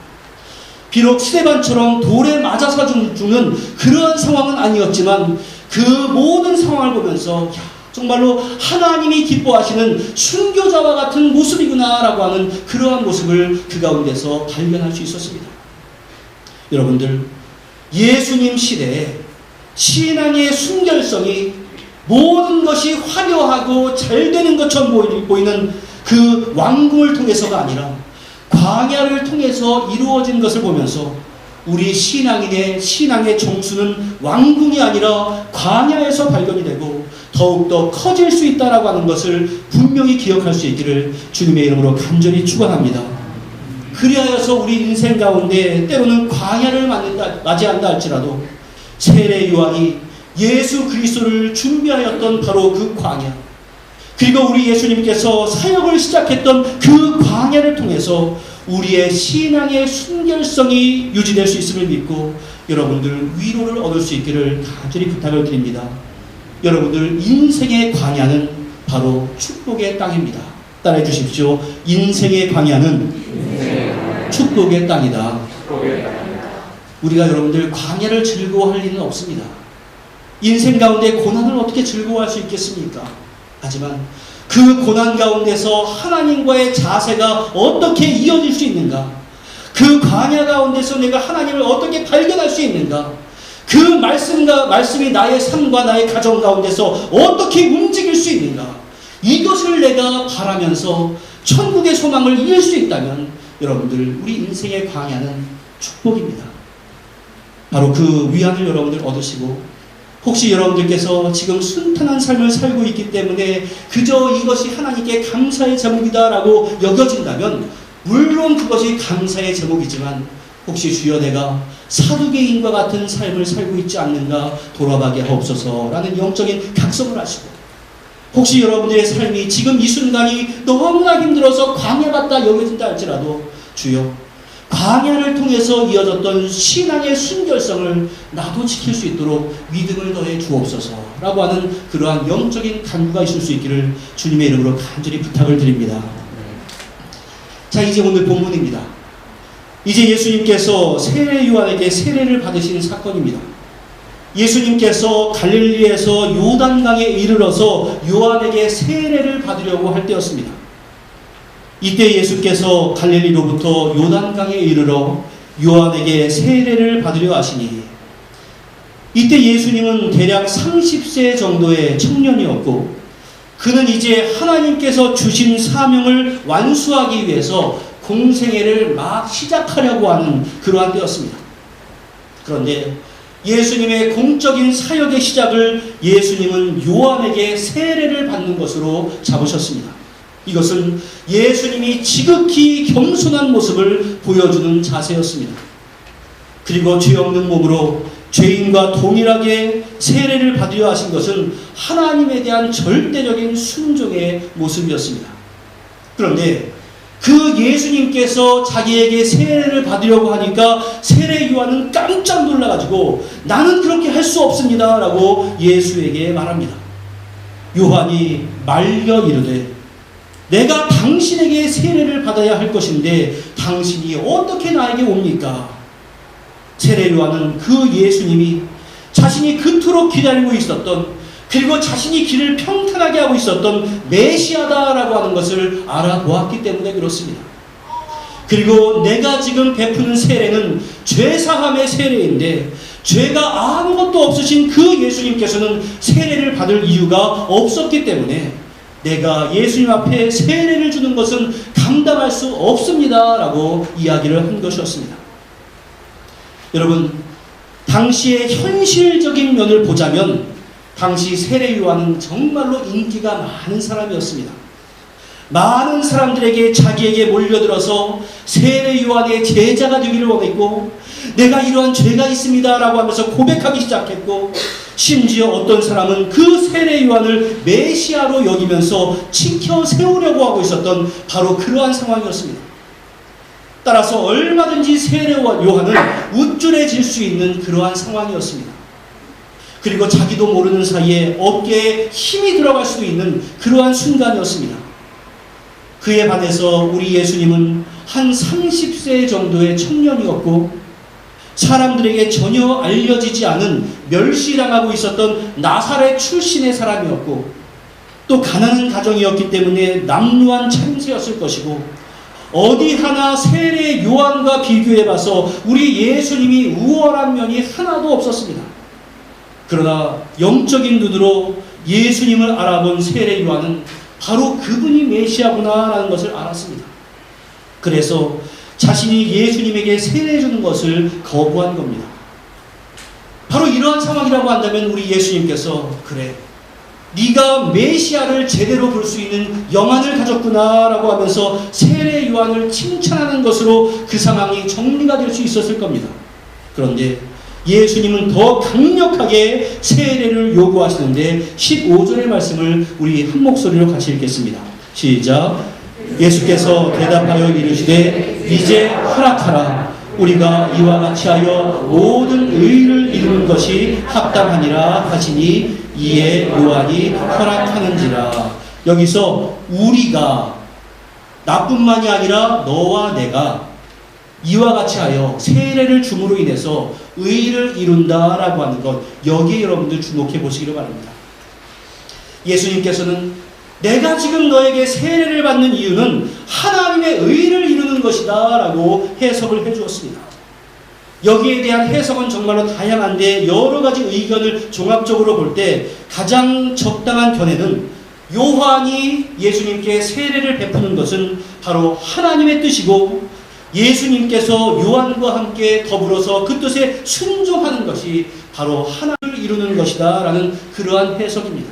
비록 스데반처럼 돌에 맞아서 죽는 그러한 상황은 아니었지만 그 모든 상황을 보면서 정말로 하나님이 기뻐하시는 순교자와 같은 모습이구나라고 하는 그러한 모습을 그 가운데서 발견할 수 있었습니다. 여러분들, 예수님 시대에 신앙의 순결성이 모든 것이 화려하고 잘 되는 것처럼 보이는 그 왕궁을 통해서가 아니라 광야를 통해서 이루어진 것을 보면서 우리 신앙의 정수는 왕궁이 아니라 광야에서 발견이 되고 더욱더 커질 수 있다라고 하는 것을 분명히 기억할 수 있기를 주님의 이름으로 간절히 축원합니다. 그리하여서 우리 인생 가운데 때로는 광야를 맞이한다 할지라도 세례 요한이 예수 그리스도를 준비하였던 바로 그 광야, 그리고 우리 예수님께서 사역을 시작했던 그 광야를 통해서 우리의 신앙의 순결성이 유지될 수 있음을 믿고 여러분들 위로를 얻을 수 있기를 간절히 부탁을 드립니다. 여러분들 인생의 광야는 바로 축복의 땅입니다. 따라해 주십시오. 인생의 광야는 축복의 땅이다. 우리가 여러분들 광야를 즐거워할 리는 없습니다. 인생 가운데 고난을 어떻게 즐거워할 수 있겠습니까? 하지만 그 고난 가운데서 하나님과의 자세가 어떻게 이어질 수 있는가? 그 광야 가운데서 내가 하나님을 어떻게 발견할 수 있는가? 그 말씀이 나의 삶과 나의 가정 가운데서 어떻게 움직일 수 있는가? 이것을 내가 바라면서 천국의 소망을 이룰 수 있다면 여러분들 우리 인생의 광야는 축복입니다. 바로 그 위안을 여러분들 얻으시고 혹시 여러분들께서 지금 순탄한 삶을 살고 있기 때문에 그저 이것이 하나님께 감사의 제목이다라고 여겨진다면 물론 그것이 감사의 제목이지만 혹시 주여 내가 사두개인과 같은 삶을 살고 있지 않는가 돌아보게 하옵소서라는 영적인 각성을 하시고 혹시 여러분들의 삶이 지금 이 순간이 너무나 힘들어서 광야 같다 여겨진다 할지라도 주여 광야를 통해서 이어졌던 신앙의 순결성을 나도 지킬 수 있도록 믿음을 더해 주옵소서라고 하는 그러한 영적인 간구가 있을 수 있기를 주님의 이름으로 간절히 부탁을 드립니다. 자, 이제 오늘 본문입니다. 이제 예수님께서 세례 요한에게 세례를 받으신 사건입니다. 예수님께서 갈릴리에서 요단강에 이르러서 요한에게 세례를 받으려고 할 때였습니다. 이때 예수께서 갈릴리로부터 요단강에 이르러 요한에게 세례를 받으려 하시니 이때 예수님은 대략 30세 정도의 청년이었고 그는 이제 하나님께서 주신 사명을 완수하기 위해서 공생애를 막 시작하려고 하는 그러한 때였습니다. 그런데 예수님의 공적인 사역의 시작을 예수님은 요한에게 세례를 받는 것으로 잡으셨습니다. 이것은 예수님이 지극히 겸손한 모습을 보여주는 자세였습니다. 그리고 죄 없는 몸으로 죄인과 동일하게 세례를 받으려 하신 것은 하나님에 대한 절대적인 순종의 모습이었습니다. 그런데 그 예수님께서 자기에게 세례를 받으려고 하니까 세례 요한은 깜짝 놀라가지고 나는 그렇게 할 수 없습니다 라고 예수에게 말합니다. 요한이 말려 이르되 내가 당신에게 세례를 받아야 할 것인데 당신이 어떻게 나에게 옵니까? 세례 요한은 그 예수님이 자신이 그토록 기다리고 있었던 그리고 자신이 길을 평탄하게 하고 있었던 메시아다라고 하는 것을 알아보았기 때문에 그렇습니다. 그리고 내가 지금 베푸는 세례는 죄사함의 세례인데 죄가 아무것도 없으신 그 예수님께서는 세례를 받을 이유가 없었기 때문에 내가 예수님 앞에 세례를 주는 것은 감당할 수 없습니다 라고 이야기를 한 것이었습니다. 여러분, 당시의 현실적인 면을 보자면 당시 세례 요한은 정말로 인기가 많은 사람이었습니다. 많은 사람들에게 자기에게 몰려들어서 세례 요한의 제자가 되기를 원했고 내가 이러한 죄가 있습니다 라고 하면서 고백하기 시작했고 심지어 어떤 사람은 그 세례 요한을 메시아로 여기면서 지켜 세우려고 하고 있었던 바로 그러한 상황이었습니다. 따라서 얼마든지 세례 요한은 우쭐해질 수 있는 그러한 상황이었습니다. 그리고 자기도 모르는 사이에 어깨에 힘이 들어갈 수도 있는 그러한 순간이었습니다. 그에 반해서 우리 예수님은 한 30세 정도의 청년이었고 사람들에게 전혀 알려지지 않은 멸시당하고 있었던 나사렛 출신의 사람이었고 또 가난한 가정이었기 때문에 남루한 참새였을 것이고 어디 하나 세례 요한과 비교해봐서 우리 예수님이 우월한 면이 하나도 없었습니다. 그러나 영적인 눈으로 예수님을 알아본 세례 요한은 바로 그분이 메시아구나라는 것을 알았습니다. 그래서 자신이 예수님에게 세례 주는 것을 거부한 겁니다. 바로 이러한 상황이라고 한다면 우리 예수님께서 그래 네가 메시아를 제대로 볼 수 있는 영안을 가졌구나 라고 하면서 세례 요한을 칭찬하는 것으로 그 상황이 정리가 될 수 있었을 겁니다. 그런데 예수님은 더 강력하게 세례를 요구하시는데 15절의 말씀을 우리 한 목소리로 같이 읽겠습니다. 시작. 예수께서 대답하여 이르시되 이제 허락하라. 우리가 이와 같이 하여 모든 의를 이루는 것이 합당하니라 하시니 이에 요한이 허락하는지라. 여기서 우리가 나뿐만이 아니라 너와 내가 이와 같이 하여 세례를 줌으로 인해서 의를 이룬다라고 하는 것, 여기에 여러분들 주목해 보시기를 바랍니다. 예수님께서는 내가 지금 너에게 세례를 받는 이유는 하나님의 의를 이루는 것이다 라고 해석을 해 주었습니다. 여기에 대한 해석은 정말로 다양한데 여러 가지 의견을 종합적으로 볼 때 가장 적당한 견해는 요한이 예수님께 세례를 베푸는 것은 바로 하나님의 뜻이고 예수님께서 요한과 함께 더불어서 그 뜻에 순종하는 것이 바로 하나님을 이루는 것이다 라는 그러한 해석입니다.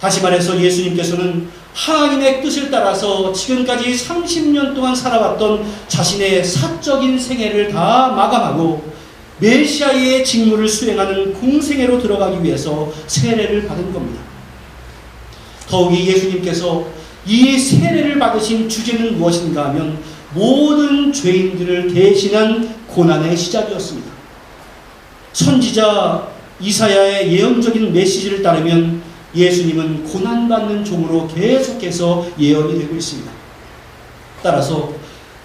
다시 말해서 예수님께서는 하나님의 뜻을 따라서 지금까지 30년 동안 살아왔던 자신의 사적인 생애를 다 마감하고 메시아의 직무를 수행하는 공생애로 들어가기 위해서 세례를 받은 겁니다. 더욱이 예수님께서 이 세례를 받으신 주제는 무엇인가 하면 모든 죄인들을 대신한 고난의 시작이었습니다. 선지자 이사야의 예언적인 메시지를 따르면 예수님은 고난받는 종으로 계속해서 예언이 되고 있습니다. 따라서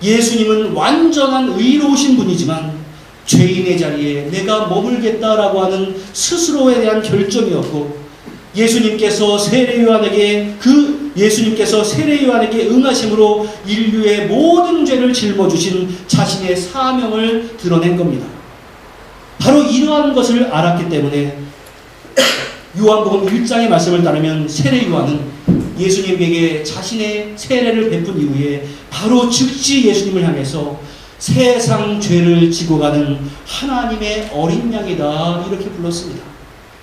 예수님은 완전한 의로우신 분이지만 죄인의 자리에 내가 머물겠다라고 하는 스스로에 대한 결정이었고 예수님께서 세례 요한에게 응하심으로 인류의 모든 죄를 짊어주신 자신의 사명을 드러낸 겁니다. 바로 이러한 것을 알았기 때문에 요한복음 1장의 말씀을 따르면 세례 요한은 예수님에게 자신의 세례를 베푼 이후에 바로 즉시 예수님을 향해서 세상 죄를 지고 가는 하나님의 어린 양이다 이렇게 불렀습니다.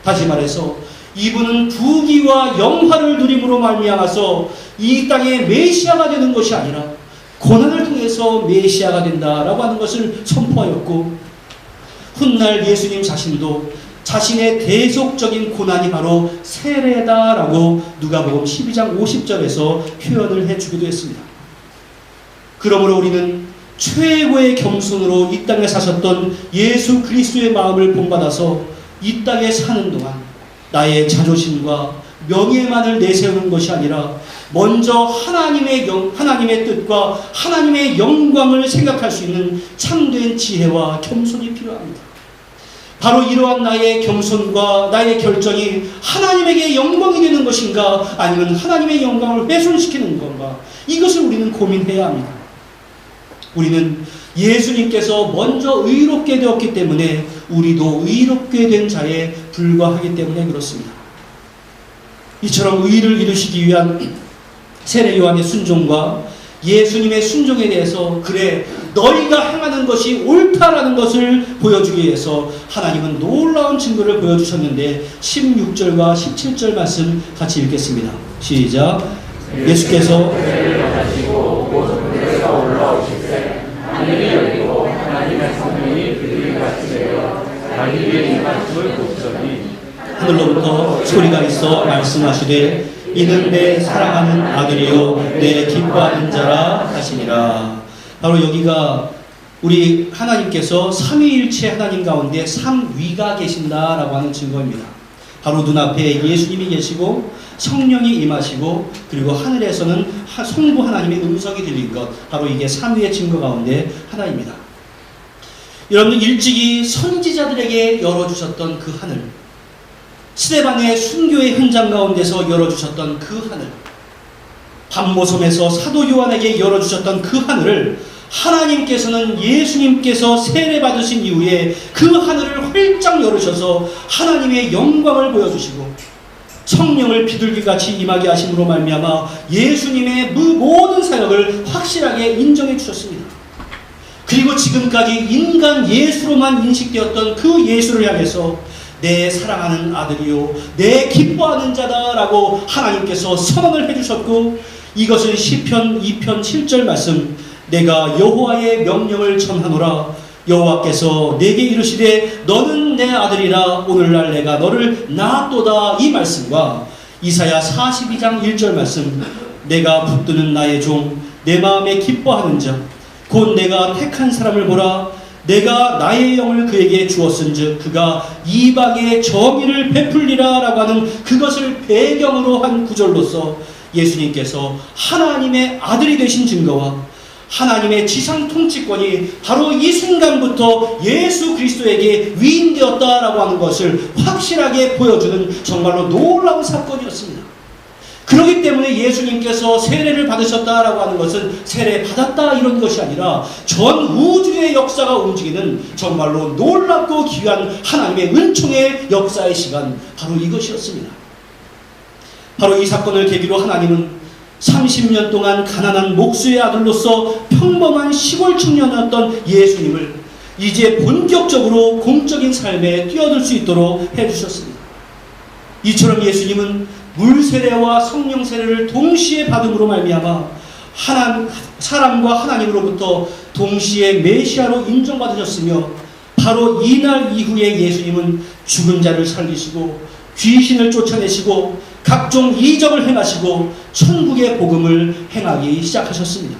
다시 말해서 이분은 부귀와 영화를 누림으로 말미암아서 이 땅의 메시아가 되는 것이 아니라 고난을 통해서 메시아가 된다라고 하는 것을 선포하였고 훗날 예수님 자신도 자신의 대속적인 고난이 바로 세례다라고 누가복음 12장 50절에서 표현을 해주기도 했습니다. 그러므로 우리는 최고의 겸손으로 이 땅에 사셨던 예수 그리스도의 마음을 본받아서 이 땅에 사는 동안 나의 자존심과 명예만을 내세우는 것이 아니라 먼저 하나님의 뜻과 하나님의 영광을 생각할 수 있는 참된 지혜와 겸손이 필요합니다. 바로 이러한 나의 겸손과 나의 결정이 하나님에게 영광이 되는 것인가 아니면 하나님의 영광을 훼손시키는 건가, 이것을 우리는 고민해야 합니다. 우리는 예수님께서 먼저 의롭게 되었기 때문에 우리도 의롭게 된 자에 불과하기 때문에 그렇습니다. 이처럼 의를 이루시기 위한 세례 요한의 순종과 예수님의 순종에 대해서 그래 너희가 행하는 것이 옳다라는 것을 보여주기 위해서 하나님은 놀라운 증거를 보여주셨는데 16절과 17절 말씀 같이 읽겠습니다. 시작. 예수께서 하늘이 열리고 하나님의 성령이 그들이 같이 내려 자기 위에 임하심을 보시더니 하늘로부터 소리가 있어 말씀하시되 이는 내 사랑하는 아들이요 내 기뻐하는 자라 하시니라. 바로 여기가 우리 하나님께서 삼위일체 하나님 가운데 삼위가 계신다라고 하는 증거입니다. 바로 눈앞에 예수님이 계시고 성령이 임하시고 그리고 하늘에서는 성부 하나님의 음성이 들린 것, 바로 이게 삼위의 증거 가운데 하나입니다. 여러분, 일찍이 선지자들에게 열어주셨던 그 하늘, 스데반의 순교의 현장 가운데서 열어주셨던 그 하늘, 밤모섬에서 사도 요한에게 열어주셨던 그 하늘을 하나님께서는 예수님께서 세례받으신 이후에 그 하늘을 활짝 열으셔서 하나님의 영광을 보여주시고 성령을 비둘기같이 임하게 하심으로 말미암아 예수님의 모든 사역을 확실하게 인정해 주셨습니다. 그리고 지금까지 인간 예수로만 인식되었던 그 예수를 향해서 내 사랑하는 아들이요 내 기뻐하는 자다라고 하나님께서 선언을 해주셨고, 이것은 시편 2편 7절 말씀, 내가 여호와의 명령을 전하노라 여호와께서 내게 이르시되 너는 내 아들이라 오늘날 내가 너를 낳았도다, 이 말씀과 이사야 42장 1절 말씀, 내가 붙드는 나의 종 내 마음에 기뻐하는 자 곧 내가 택한 사람을 보라. 내가 나의 영을 그에게 주었은즉 그가 이방의 정의를 베풀리라 라고 하는 그것을 배경으로 한 구절로서 예수님께서 하나님의 아들이 되신 증거와 하나님의 지상 통치권이 바로 이 순간부터 예수 그리스도에게 위임되었다라고 하는 것을 확실하게 보여주는 정말로 놀라운 사건이었습니다. 그렇기 때문에 예수님께서 세례를 받으셨다라고 하는 것은 세례 받았다 이런 것이 아니라 전 우주의 역사가 움직이는 정말로 놀랍고 귀한 하나님의 은총의 역사의 시간, 바로 이것이었습니다. 바로 이 사건을 계기로 하나님은 30년 동안 가난한 목수의 아들로서 평범한 시골 청년이었던 예수님을 이제 본격적으로 공적인 삶에 뛰어들 수 있도록 해주셨습니다. 이처럼 예수님은 물세례와 성령세례를 동시에 받음으로 말미암아 사람과 하나님으로부터 동시에 메시아로 인정받으셨으며 바로 이날 이후에 예수님은 죽은 자를 살리시고 귀신을 쫓아내시고 각종 이적을 행하시고 천국의 복음을 행하기 시작하셨습니다.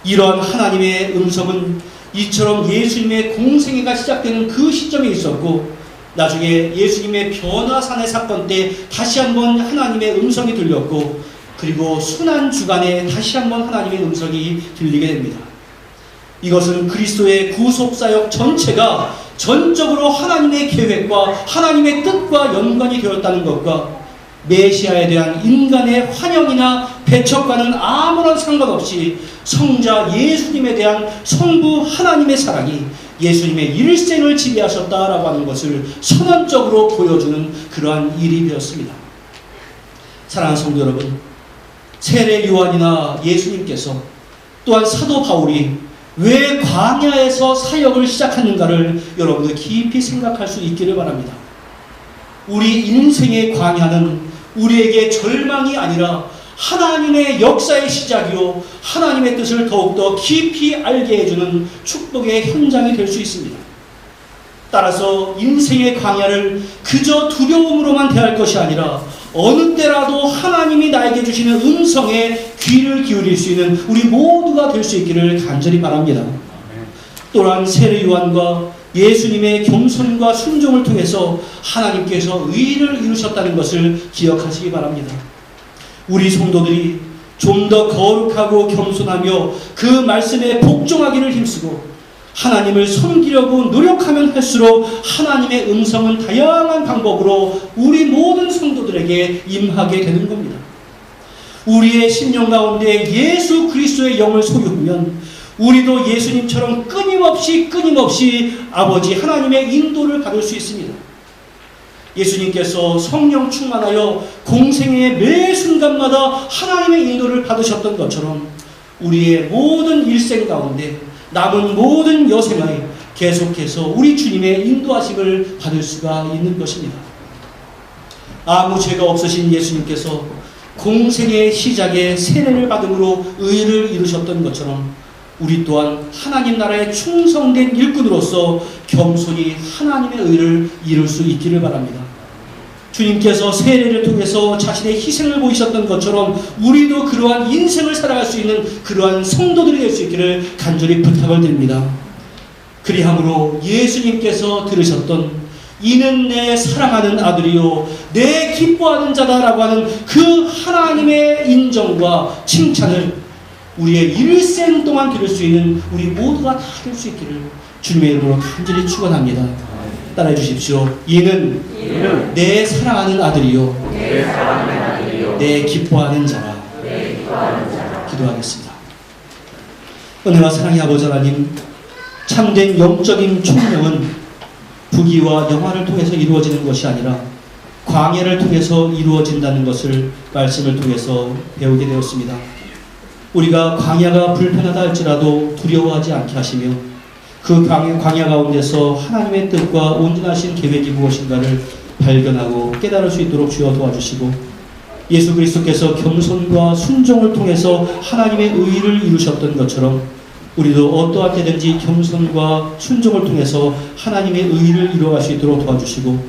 이러한 하나님의 음성은 이처럼 예수님의 공생애가 시작되는 그 시점에 있었고 나중에 예수님의 변화산의 사건 때 다시 한번 하나님의 음성이 들렸고 그리고 순환주간에 다시 한번 하나님의 음성이 들리게 됩니다. 이것은 그리스도의 구속사역 전체가 전적으로 하나님의 계획과 하나님의 뜻과 연관이 되었다는 것과 메시아에 대한 인간의 환영이나 배척과는 아무런 상관없이 성자 예수님에 대한 성부 하나님의 사랑이 예수님의 일생을 지배하셨다라고 하는 것을 선언적으로 보여주는 그러한 일이 되었습니다. 사랑하는 성도 여러분, 세례 요한이나 예수님께서 또한 사도 바울이 왜 광야에서 사역을 시작하는가를 여러분들 깊이 생각할 수 있기를 바랍니다. 우리 인생의 광야는 우리에게 절망이 아니라 하나님의 역사의 시작이요 하나님의 뜻을 더욱더 깊이 알게 해주는 축복의 현장이 될 수 있습니다. 따라서 인생의 광야를 그저 두려움으로만 대할 것이 아니라 어느 때라도 하나님이 나에게 주시는 음성에 귀를 기울일 수 있는 우리 모두가 될 수 있기를 간절히 바랍니다. 또한 세례 요한과 예수님의 겸손과 순종을 통해서 하나님께서 의를 이루셨다는 것을 기억하시기 바랍니다. 우리 성도들이 좀 더 거룩하고 겸손하며 그 말씀에 복종하기를 힘쓰고 하나님을 섬기려고 노력하면 할수록 하나님의 음성은 다양한 방법으로 우리 모든 성도들에게 임하게 되는 겁니다. 우리의 심령 가운데 예수 그리스도의 영을 소유하면 우리도 예수님처럼 끊임없이 아버지 하나님의 인도를 받을 수 있습니다. 예수님께서 성령 충만하여 공생의 매 순간마다 하나님의 인도를 받으셨던 것처럼 우리의 모든 일생 가운데 남은 모든 여생에 계속해서 우리 주님의 인도하심을 받을 수가 있는 것입니다. 아무 죄가 없으신 예수님께서 공생의 시작에 세례를 받음으로 의를 이루셨던 것처럼 우리 또한 하나님 나라의 충성된 일꾼으로서 겸손히 하나님의 의를 이룰 수 있기를 바랍니다. 주님께서 세례를 통해서 자신의 희생을 보이셨던 것처럼 우리도 그러한 인생을 살아갈 수 있는 그러한 성도들이 될 수 있기를 간절히 부탁을 드립니다. 그리함으로 예수님께서 들으셨던 이는 내 사랑하는 아들이요 내 기뻐하는 자다라고 하는 그 하나님의 인정과 칭찬을 우리의 일생 동안 들을 수 있는 우리 모두가 다 될 수 있기를 주님의 이름으로 간절히 축원합니다. 따라해 주십시오. 이는 내 사랑하는 아들이요 내 기뻐하는 자라. 기도하겠습니다. 은혜와 사랑의 아버지 하나님, 참된 영적인 총명은 부귀와 영화를 통해서 이루어지는 것이 아니라 광야를 통해서 이루어진다는 것을 말씀을 통해서 배우게 되었습니다. 우리가 광야가 불편하다 할지라도 두려워하지 않게 하시며 그 광야 가운데서 하나님의 뜻과 온전하신 계획이 무엇인가를 발견하고 깨달을 수 있도록 주여 도와주시고 예수 그리스도께서 겸손과 순종을 통해서 하나님의 의를 이루셨던 것처럼 우리도 어떠할 때든지 겸손과 순종을 통해서 하나님의 의를 이루어갈 수 있도록 도와주시고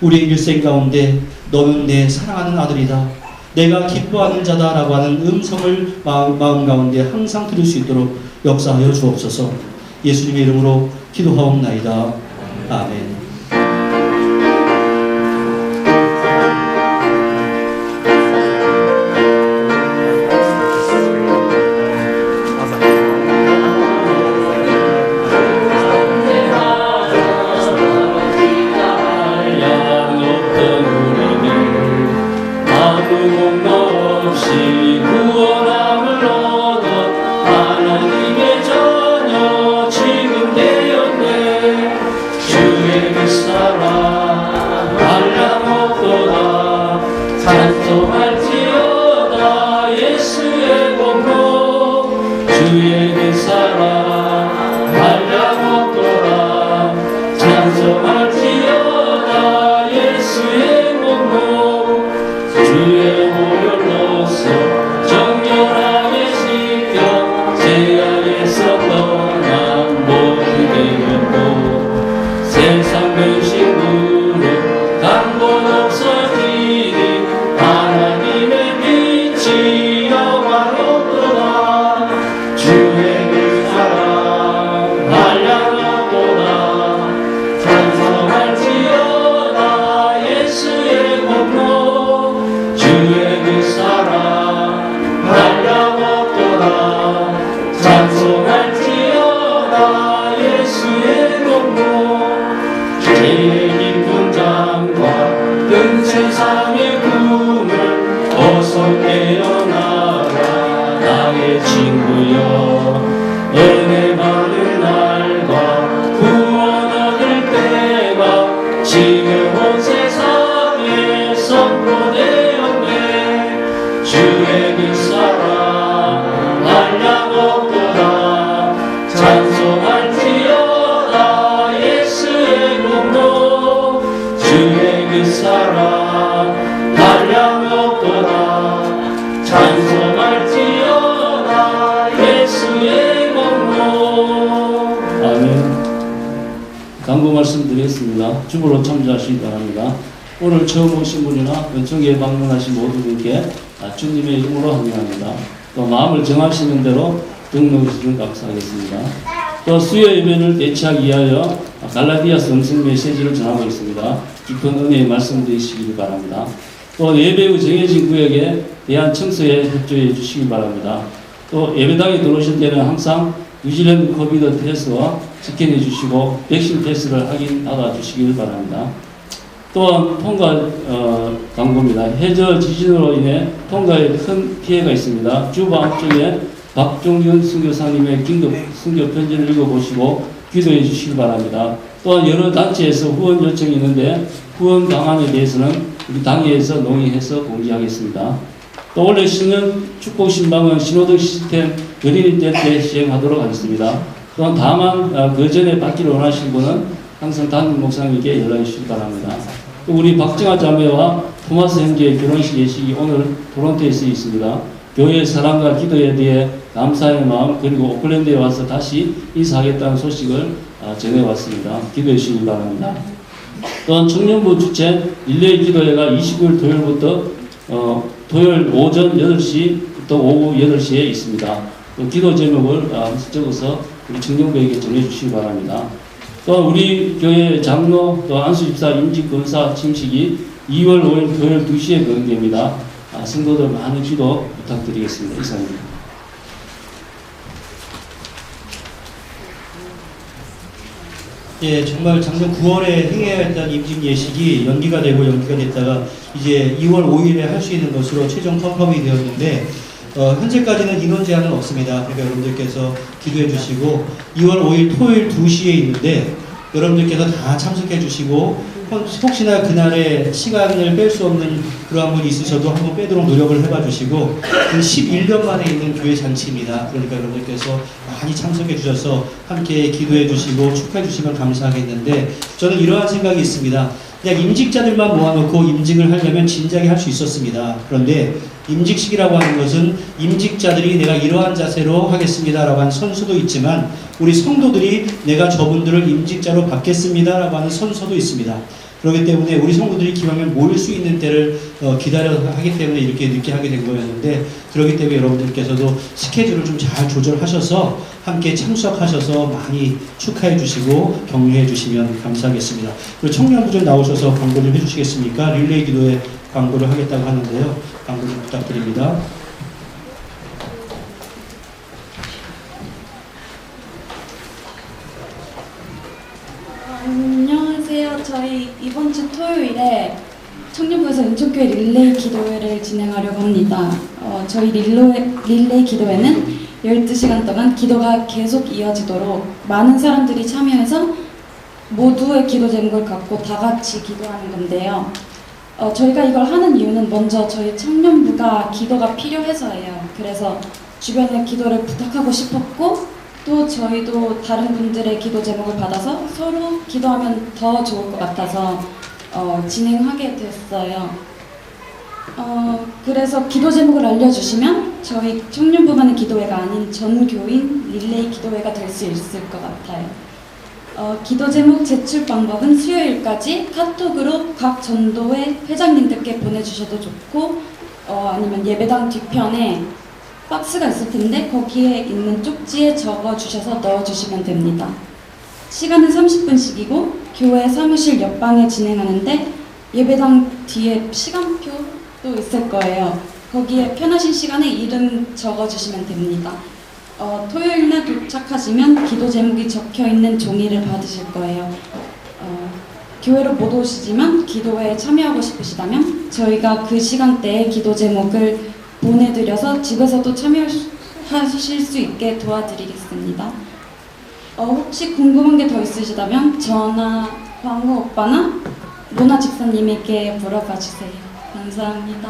우리의 일생 가운데 너는 내 사랑하는 아들이다. 내가 기뻐하는 자다라고 하는 음성을 마음 가운데 항상 들을 수 있도록 역사하여 주옵소서. 예수님의 이름으로 기도하옵나이다. 아멘. 찬송할지어다 예수의 공로 주의 그 사랑 한량없도다 찬송할지어다 예수의 공로 주의 보혈로서 정결하게 씻겨 죄악에서 떠난 모든 죄도 세상 근심 무릇 강본 없어지니 하나님의 빛이 영화롭도다 주의 그 사랑 한량없도다 찬송할지어다 예수의 공로 주의 그 사랑 한량없도다 찬송할지어다 예수의 공로 죄의 깊은 잠과 뜬 세상의 꿈을 어서 깨어나라 나의 친구여 은혜 받는 날과 구원 얻을 때가 지금 온 세상에 선포되었네 주의 그 사랑 한량없도다 찬송할지어다 예수의 공로 주의 그 사랑 한량없도다 찬송할지어다 예수의 공로. 아멘. 강구 말씀드리겠습니다. 주보로 참조하시기 바랍니다. 오늘 처음 오신 분이나 은총에 방문하신 모든 분께 주님의 이름으로 환영합니다. 또 마음을 정하시는 대로 등록해 주시면 감사하겠습니다. 또 수요 예배를 대체하기 위하여 갈라디아서 음성 메시지를 전하고 있습니다. 깊은 은혜의 말씀 드리시기 바랍니다. 또 예배 후 정해진 구역에 대한 청소에 협조해 주시기 바랍니다. 또 예배당에 들어오실 때는 항상 뉴질랜드 코비드 패스와 스캔해 주시고 백신 패스를 확인하여 주시길 바랍니다. 또한 통과 광고입니다. 해저 지진으로 인해 통과에 큰 피해가 있습니다. 주방 쪽에 박종윤 선교사님의 긴급 선교 편지를 읽어보시고 기도해 주시기 바랍니다. 또한 여러 단체에서 후원 요청이 있는데 후원 방안에 대해서는 우리 당회에서 논의해서 공지하겠습니다. 또 올해 신년 축복 신방은 신호등 시스템 어린이 때 시행하도록 하겠습니다. 또한 다만 그 전에 받기를 원하시는 분은 항상 담임 목사님께 연락해 주시기 바랍니다. 또 우리 박정아 자매와 토마스 형제의 결혼식 예식이 오늘 토론토에서 있습니다. 교회의 사랑과 기도에 대해 감사의 마음 그리고 오클랜드에 와서 다시 인사하겠다는 소식을 전해왔습니다. 기도해 주시기 바랍니다. 또한 청년부 주최 릴레이 기도회가 29일 토요일부터 토요일 오전 8시부터 오후 8시에 있습니다. 또 기도 제목을 적어서 우리 청년부에게 전해주시기 바랍니다. 또 우리 교회 장로 또 안수집사 임직검사 침식이 2월 5일 토요일 2시에 거행됩니다. 성도들 많은 기도 부탁드리겠습니다. 이상입니다. 예, 정말 작년 9월에 행해야 했던 임직 예식이 연기가 됐다가 이제 2월 5일에 할 수 있는 것으로 최종 컨펌이 되었는데 현재까지는 인원 제한은 없습니다. 그러니까 여러분들께서 기도해 주시고 2월 5일 토요일 2시에 있는데 여러분들께서 다 참석해 주시고 혹시나 그날에 시간을 뺄 수 없는 그러한 분이 있으셔도 한번 빼도록 노력을 해봐 주시고 11년 만에 있는 교회 잔치입니다. 그러니까 여러분들께서 많이 참석해 주셔서 함께 기도해 주시고 축하해 주시면 감사하겠는데 저는 이러한 생각이 있습니다. 그냥 임직자들만 모아놓고 임직을 하려면 진작에 할 수 있었습니다. 그런데 임직식이라고 하는 것은 임직자들이 내가 이러한 자세로 하겠습니다라고 하는 선수도 있지만 우리 성도들이 내가 저분들을 임직자로 받겠습니다라고 하는 선서도 있습니다. 그렇기 때문에 우리 성도들이 기왕이면 모일 수 있는 때를 기다려 하기 때문에 이렇게 늦게 하게 된 거였는데, 그렇기 때문에 여러분들께서도 스케줄을 좀 잘 조절하셔서 함께 참석하셔서 많이 축하해 주시고 격려해 주시면 감사하겠습니다. 그리고 청년부들 나오셔서 광고 좀 해주시겠습니까? 릴레이 기도에 광고를 하겠다고 하는데요. 광고 좀 부탁드립니다. 안녕하세요. 저희 이번 주 토요일에 청년부에서 은총교회 릴레이 기도회를 진행하려고 합니다. 저희 릴레이 기도회는 12시간 동안 기도가 계속 이어지도록 많은 사람들이 참여해서 모두의 기도 제목을 갖고 다 같이 기도하는 건데요. 저희가 이걸 하는 이유는 먼저 저희 청년부가 기도가 필요해서예요. 그래서 주변에 기도를 부탁하고 싶었고, 또 저희도 다른 분들의 기도 제목을 받아서 서로 기도하면 더 좋을 것 같아서 진행하게 됐어요. 그래서 기도 제목을 알려주시면 저희 청년부만의 기도회가 아닌 전 교인 릴레이 기도회가 될 수 있을 것 같아요. 기도 제목 제출 방법은 수요일까지 카톡으로 각 전도회 회장님들께 보내주셔도 좋고, 아니면 예배당 뒤편에 박스가 있을 텐데 거기에 있는 쪽지에 적어주셔서 넣어주시면 됩니다. 시간은 30분씩이고 교회 사무실 옆방에 진행하는데 예배당 뒤에 시간표도 있을 거예요. 거기에 편하신 시간에 이름 적어주시면 됩니다. 토요일날 도착하시면 기도 제목이 적혀있는 종이를 받으실 거예요. 교회로 못 오시지만 기도회에 참여하고 싶으시다면 저희가 그 시간대에 기도 제목을 보내드려서 집에서도 참여하실 수 있게 도와드리겠습니다. 혹시 궁금한 게 더 있으시다면 저나 광호 오빠나 로나 집사님에게 물어봐 주세요. 감사합니다.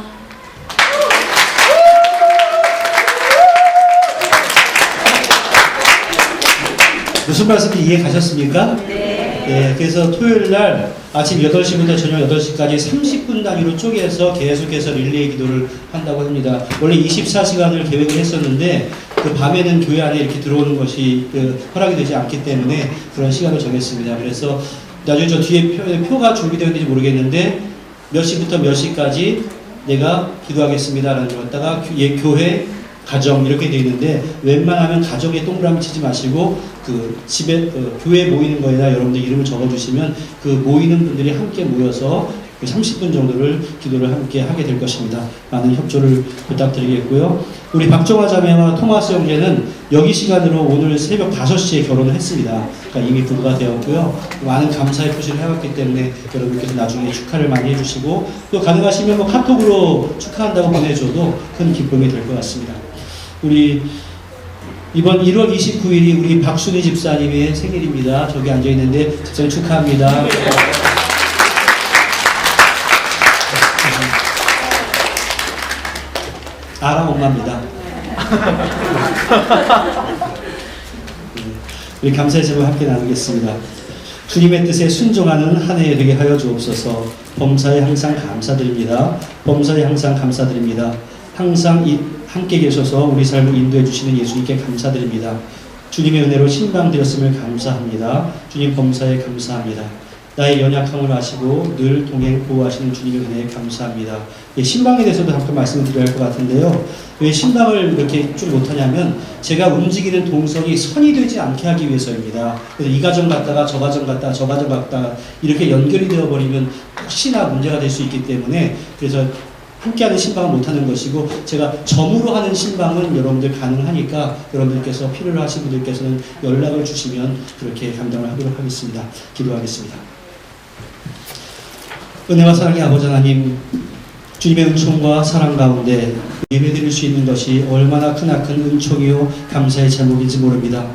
무슨 말씀인지 이해 가셨습니까? 네. 그래서 토요일 날 아침 8시부터 저녁 8시까지 30분 단위로 쪼개서 계속해서 릴레이 기도를 한다고 합니다. 원래 24시간을 계획을 했었는데 그 밤에는 교회 안에 이렇게 들어오는 것이 허락이 되지 않기 때문에 그런 시간을 정했습니다. 그래서 나중에 저 뒤에 표가 준비되어 있는지 모르겠는데 몇 시부터 몇 시까지 내가 기도하겠습니다라는 걸 갖다가 교회 가정 이렇게 되어 있는데, 웬만하면 가정에 동그라미 치지 마시고 그 집에 교회에 모이는 거에다 여러분들 이름을 적어주시면 그 모이는 분들이 함께 모여서 30분 정도를 기도를 함께 하게 될 것입니다. 많은 협조를 부탁드리겠고요. 우리 박정화 자매와 토마스 형제는 여기 시간으로 오늘 새벽 5시에 결혼을 했습니다. 그러니까 이미 부부가 되었고요. 많은 감사의 표시를 해왔기 때문에 여러분께서 나중에 축하를 많이 해주시고, 또 가능하시면 뭐 카톡으로 축하한다고 보내줘도 큰 기쁨이 될 것 같습니다. 우리 이번 1월 29일이 우리 박순희 집사님의 생일입니다. 저기 앉아있는데 집사님 축하합니다. 아랑 엄마입니다. 우리 감사의 제목을 함께 나누겠습니다. 주님의 뜻에 순종하는 한 해 되게 하여 주옵소서. 범사에 항상 감사드립니다. 범사에 항상 감사드립니다. 항상 함께 계셔서 우리 삶을 인도해 주시는 예수님께 감사드립니다. 주님의 은혜로 신방되었음을 감사합니다. 주님 범사에 감사합니다. 나의 연약함을 아시고 늘 동행 보호하시는 주님의 은혜에 감사합니다. 신방에 대해서도 잠깐 말씀을 드려야 할 것 같은데요. 왜 신방을 이렇게 쭉 못하냐면 제가 움직이는 동선이 선이 되지 않게 하기 위해서입니다. 그래서 이 가정 갔다가 저 가정 갔다가 저 가정 갔다가 이렇게 연결이 되어버리면 혹시나 문제가 될 수 있기 때문에, 그래서 함께하는 신방은 못하는 것이고, 제가 점으로 하는 신방은 여러분들 가능하니까 여러분들께서 필요로 하신 분들께서는 연락을 주시면 그렇게 감당을 하도록 하겠습니다. 기도하겠습니다. 은혜와 사랑의 아버지 하나님, 주님의 은총과 사랑 가운데 예배드릴 수 있는 것이 얼마나 크나큰 은총이요 감사의 제목인지 모릅니다.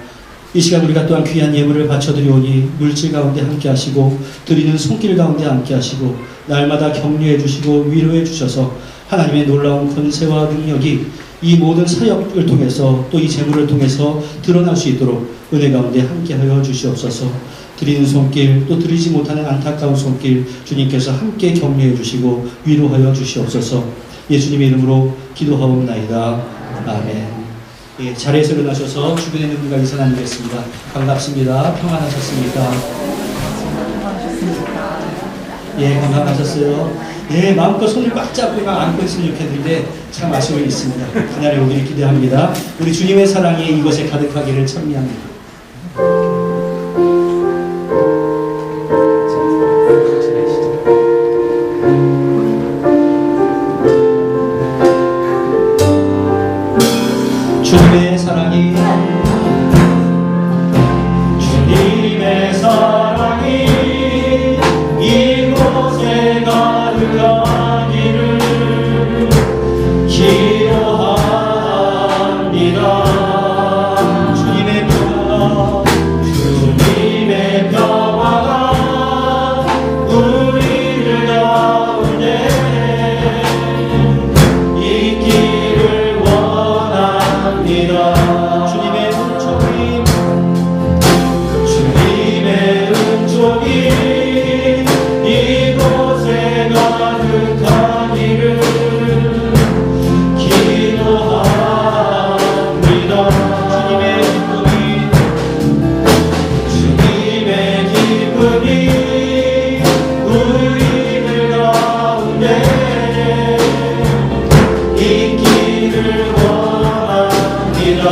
이 시간 우리가 또한 귀한 예물을 바쳐드리오니 물질 가운데 함께 하시고 드리는 손길 가운데 함께 하시고 날마다 격려해 주시고 위로해 주셔서 하나님의 놀라운 권세와 능력이 이 모든 사역을 통해서 또 이 재물을 통해서 드러날 수 있도록 은혜 가운데 함께하여 주시옵소서. 드리는 손길 또 드리지 못하는 안타까운 손길 주님께서 함께 격려해 주시고 위로하여 주시옵소서. 예수님의 이름으로 기도하옵나이다. 아멘. 예, 자리에서 일어나셔서 주변에 있는 분과 인사 나누겠습니다. 반갑습니다. 평안하셨습니까? 예, 건강하셨어요. 예, 마음껏 손을 꽉 잡고 막 안고 있으면 좋겠는데 참 아쉬움이 있습니다. 그날이 오기를 기대합니다. 우리 주님의 사랑이 이곳에 가득하기를 찬미합니다. 주님의 사랑이 주님의 사랑이 이곳에 가득하기를 기도합니다. 주님의 평화가 주님의 평화가 우리들 가운데 있기를 원합니다. 주님의 은총이 이곳에 가득하기를 기도합니다. 주님의 기쁨이 우리들 가운데 있기를 원합니다.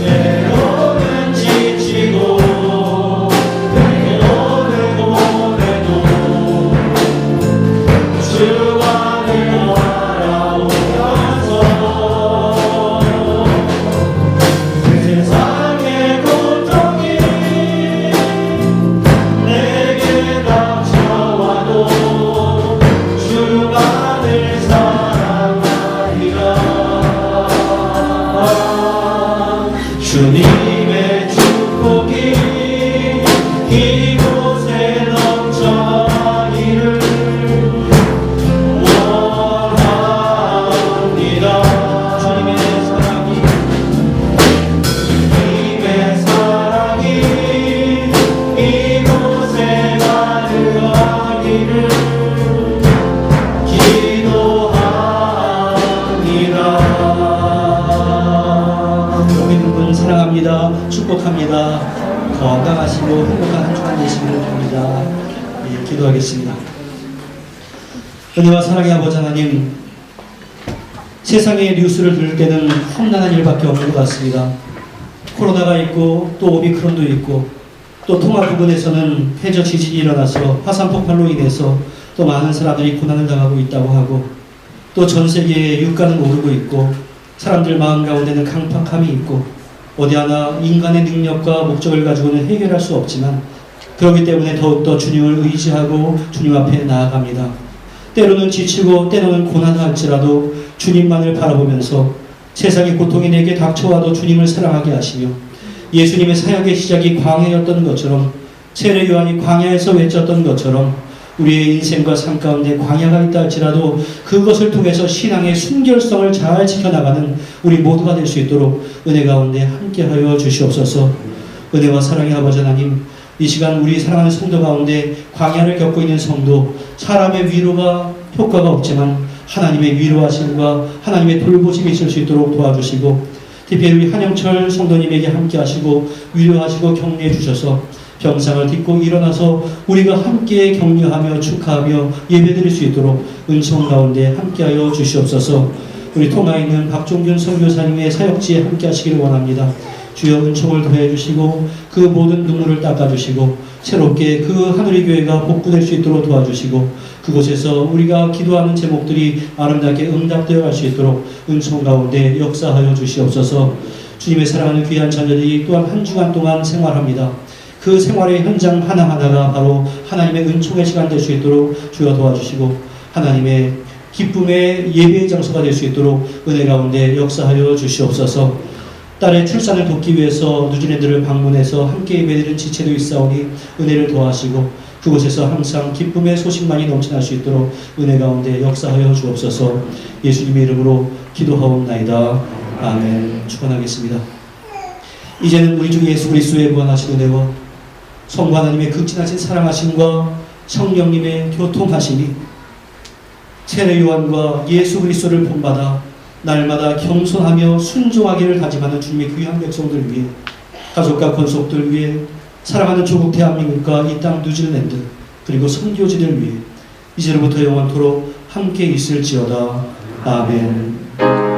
때로는 지치고 때로는 고뇌도 주만을 바라보면서 세상의 고통이 내게 닥쳐와도 주만을 사랑하리라. 주님의 축복이 이곳에 넘쳐나기를 원합니다. 주님의 사랑이 이곳에 가득하기를 기도합니다. 여기 있는 분 사랑합니다. 축복합니다. 건강하시고 행복한 한 주간 되시기를 바랍니다. 예, 기도하겠습니다. 은혜와 사랑의 아버지 하나님, 세상의 뉴스를 들을 때는 험난한 일밖에 없는 것 같습니다. 코로나가 있고 또 오미크론도 있고 또 통합 부근에서는 해저 지진이 일어나서 화산 폭발로 인해서 또 많은 사람들이 고난을 당하고 있다고 하고 또 전 세계에 유가는 오르고 있고 사람들 마음 가운데는 강팍함이 있고 어디 하나 인간의 능력과 목적을 가지고는 해결할 수 없지만 그렇기 때문에 더욱더 주님을 의지하고 주님 앞에 나아갑니다. 때로는 지치고 때로는 고난할지라도 주님만을 바라보면서 세상의 고통이 내게 닥쳐와도 주님을 사랑하게 하시며 예수님의 사역의 시작이 광야였던 것처럼 세례 요한이 광야에서 외쳤던 것처럼 우리의 인생과 삶 가운데 광야가 있다 할지라도 그것을 통해서 신앙의 순결성을 잘 지켜나가는 우리 모두가 될 수 있도록 은혜 가운데 함께하여 주시옵소서. 은혜와 사랑의 아버지 하나님, 이 시간 우리 사랑하는 성도 가운데 광야를 겪고 있는 성도, 사람의 위로가 효과가 없지만 하나님의 위로하심과 하나님의 돌보심이 있을 수 있도록 도와주시고 특별히 우리 한영철 성도님에게 함께하시고 위로하시고 격려해 주셔서 병상을 딛고 일어나서 우리가 함께 격려하며 축하하며 예배드릴 수 있도록 은총 가운데 함께하여 주시옵소서. 우리 통화에 있는 박종균 선교사님의 사역지에 함께하시기를 원합니다. 주여 은총을 더해 주시고 그 모든 눈물을 닦아주시고 새롭게 그 하늘의 교회가 복구될 수 있도록 도와주시고 그곳에서 우리가 기도하는 제목들이 아름답게 응답되어 갈 수 있도록 은총 가운데 역사하여 주시옵소서. 주님의 사랑하는 귀한 자녀들이 또한 한 주간 동안 생활합니다. 그 생활의 현장 하나하나가 바로 하나님의 은총의 시간 될 수 있도록 주여 도와주시고 하나님의 기쁨의 예배의 장소가 될 수 있도록 은혜 가운데 역사하여 주시옵소서. 딸의 출산을 돕기 위해서 누진애들을 방문해서 함께 예배드리는 지체도 있사오니 은혜를 더하시고 그곳에서 항상 기쁨의 소식만이 넘쳐날 수 있도록 은혜 가운데 역사하여 주옵소서. 예수님의 이름으로 기도하옵나이다. 아멘. 축원하겠습니다. 이제는 우리 주 예수 그리스도의 무한하신 은혜와 성부 하나님의 극진하신 사랑하심과 성령님의 교통하심이 세례 요한과 예수 그리스도를 본받아 날마다 겸손하며 순종하기를 다짐하는 주님의 귀한 백성들 위해 가족과 권속들 위해 사랑하는 조국 대한민국과 이 땅 뉴질랜드 그리고 선교지를 위해 이제로부터 영원토록 함께 있을지어다. 아멘.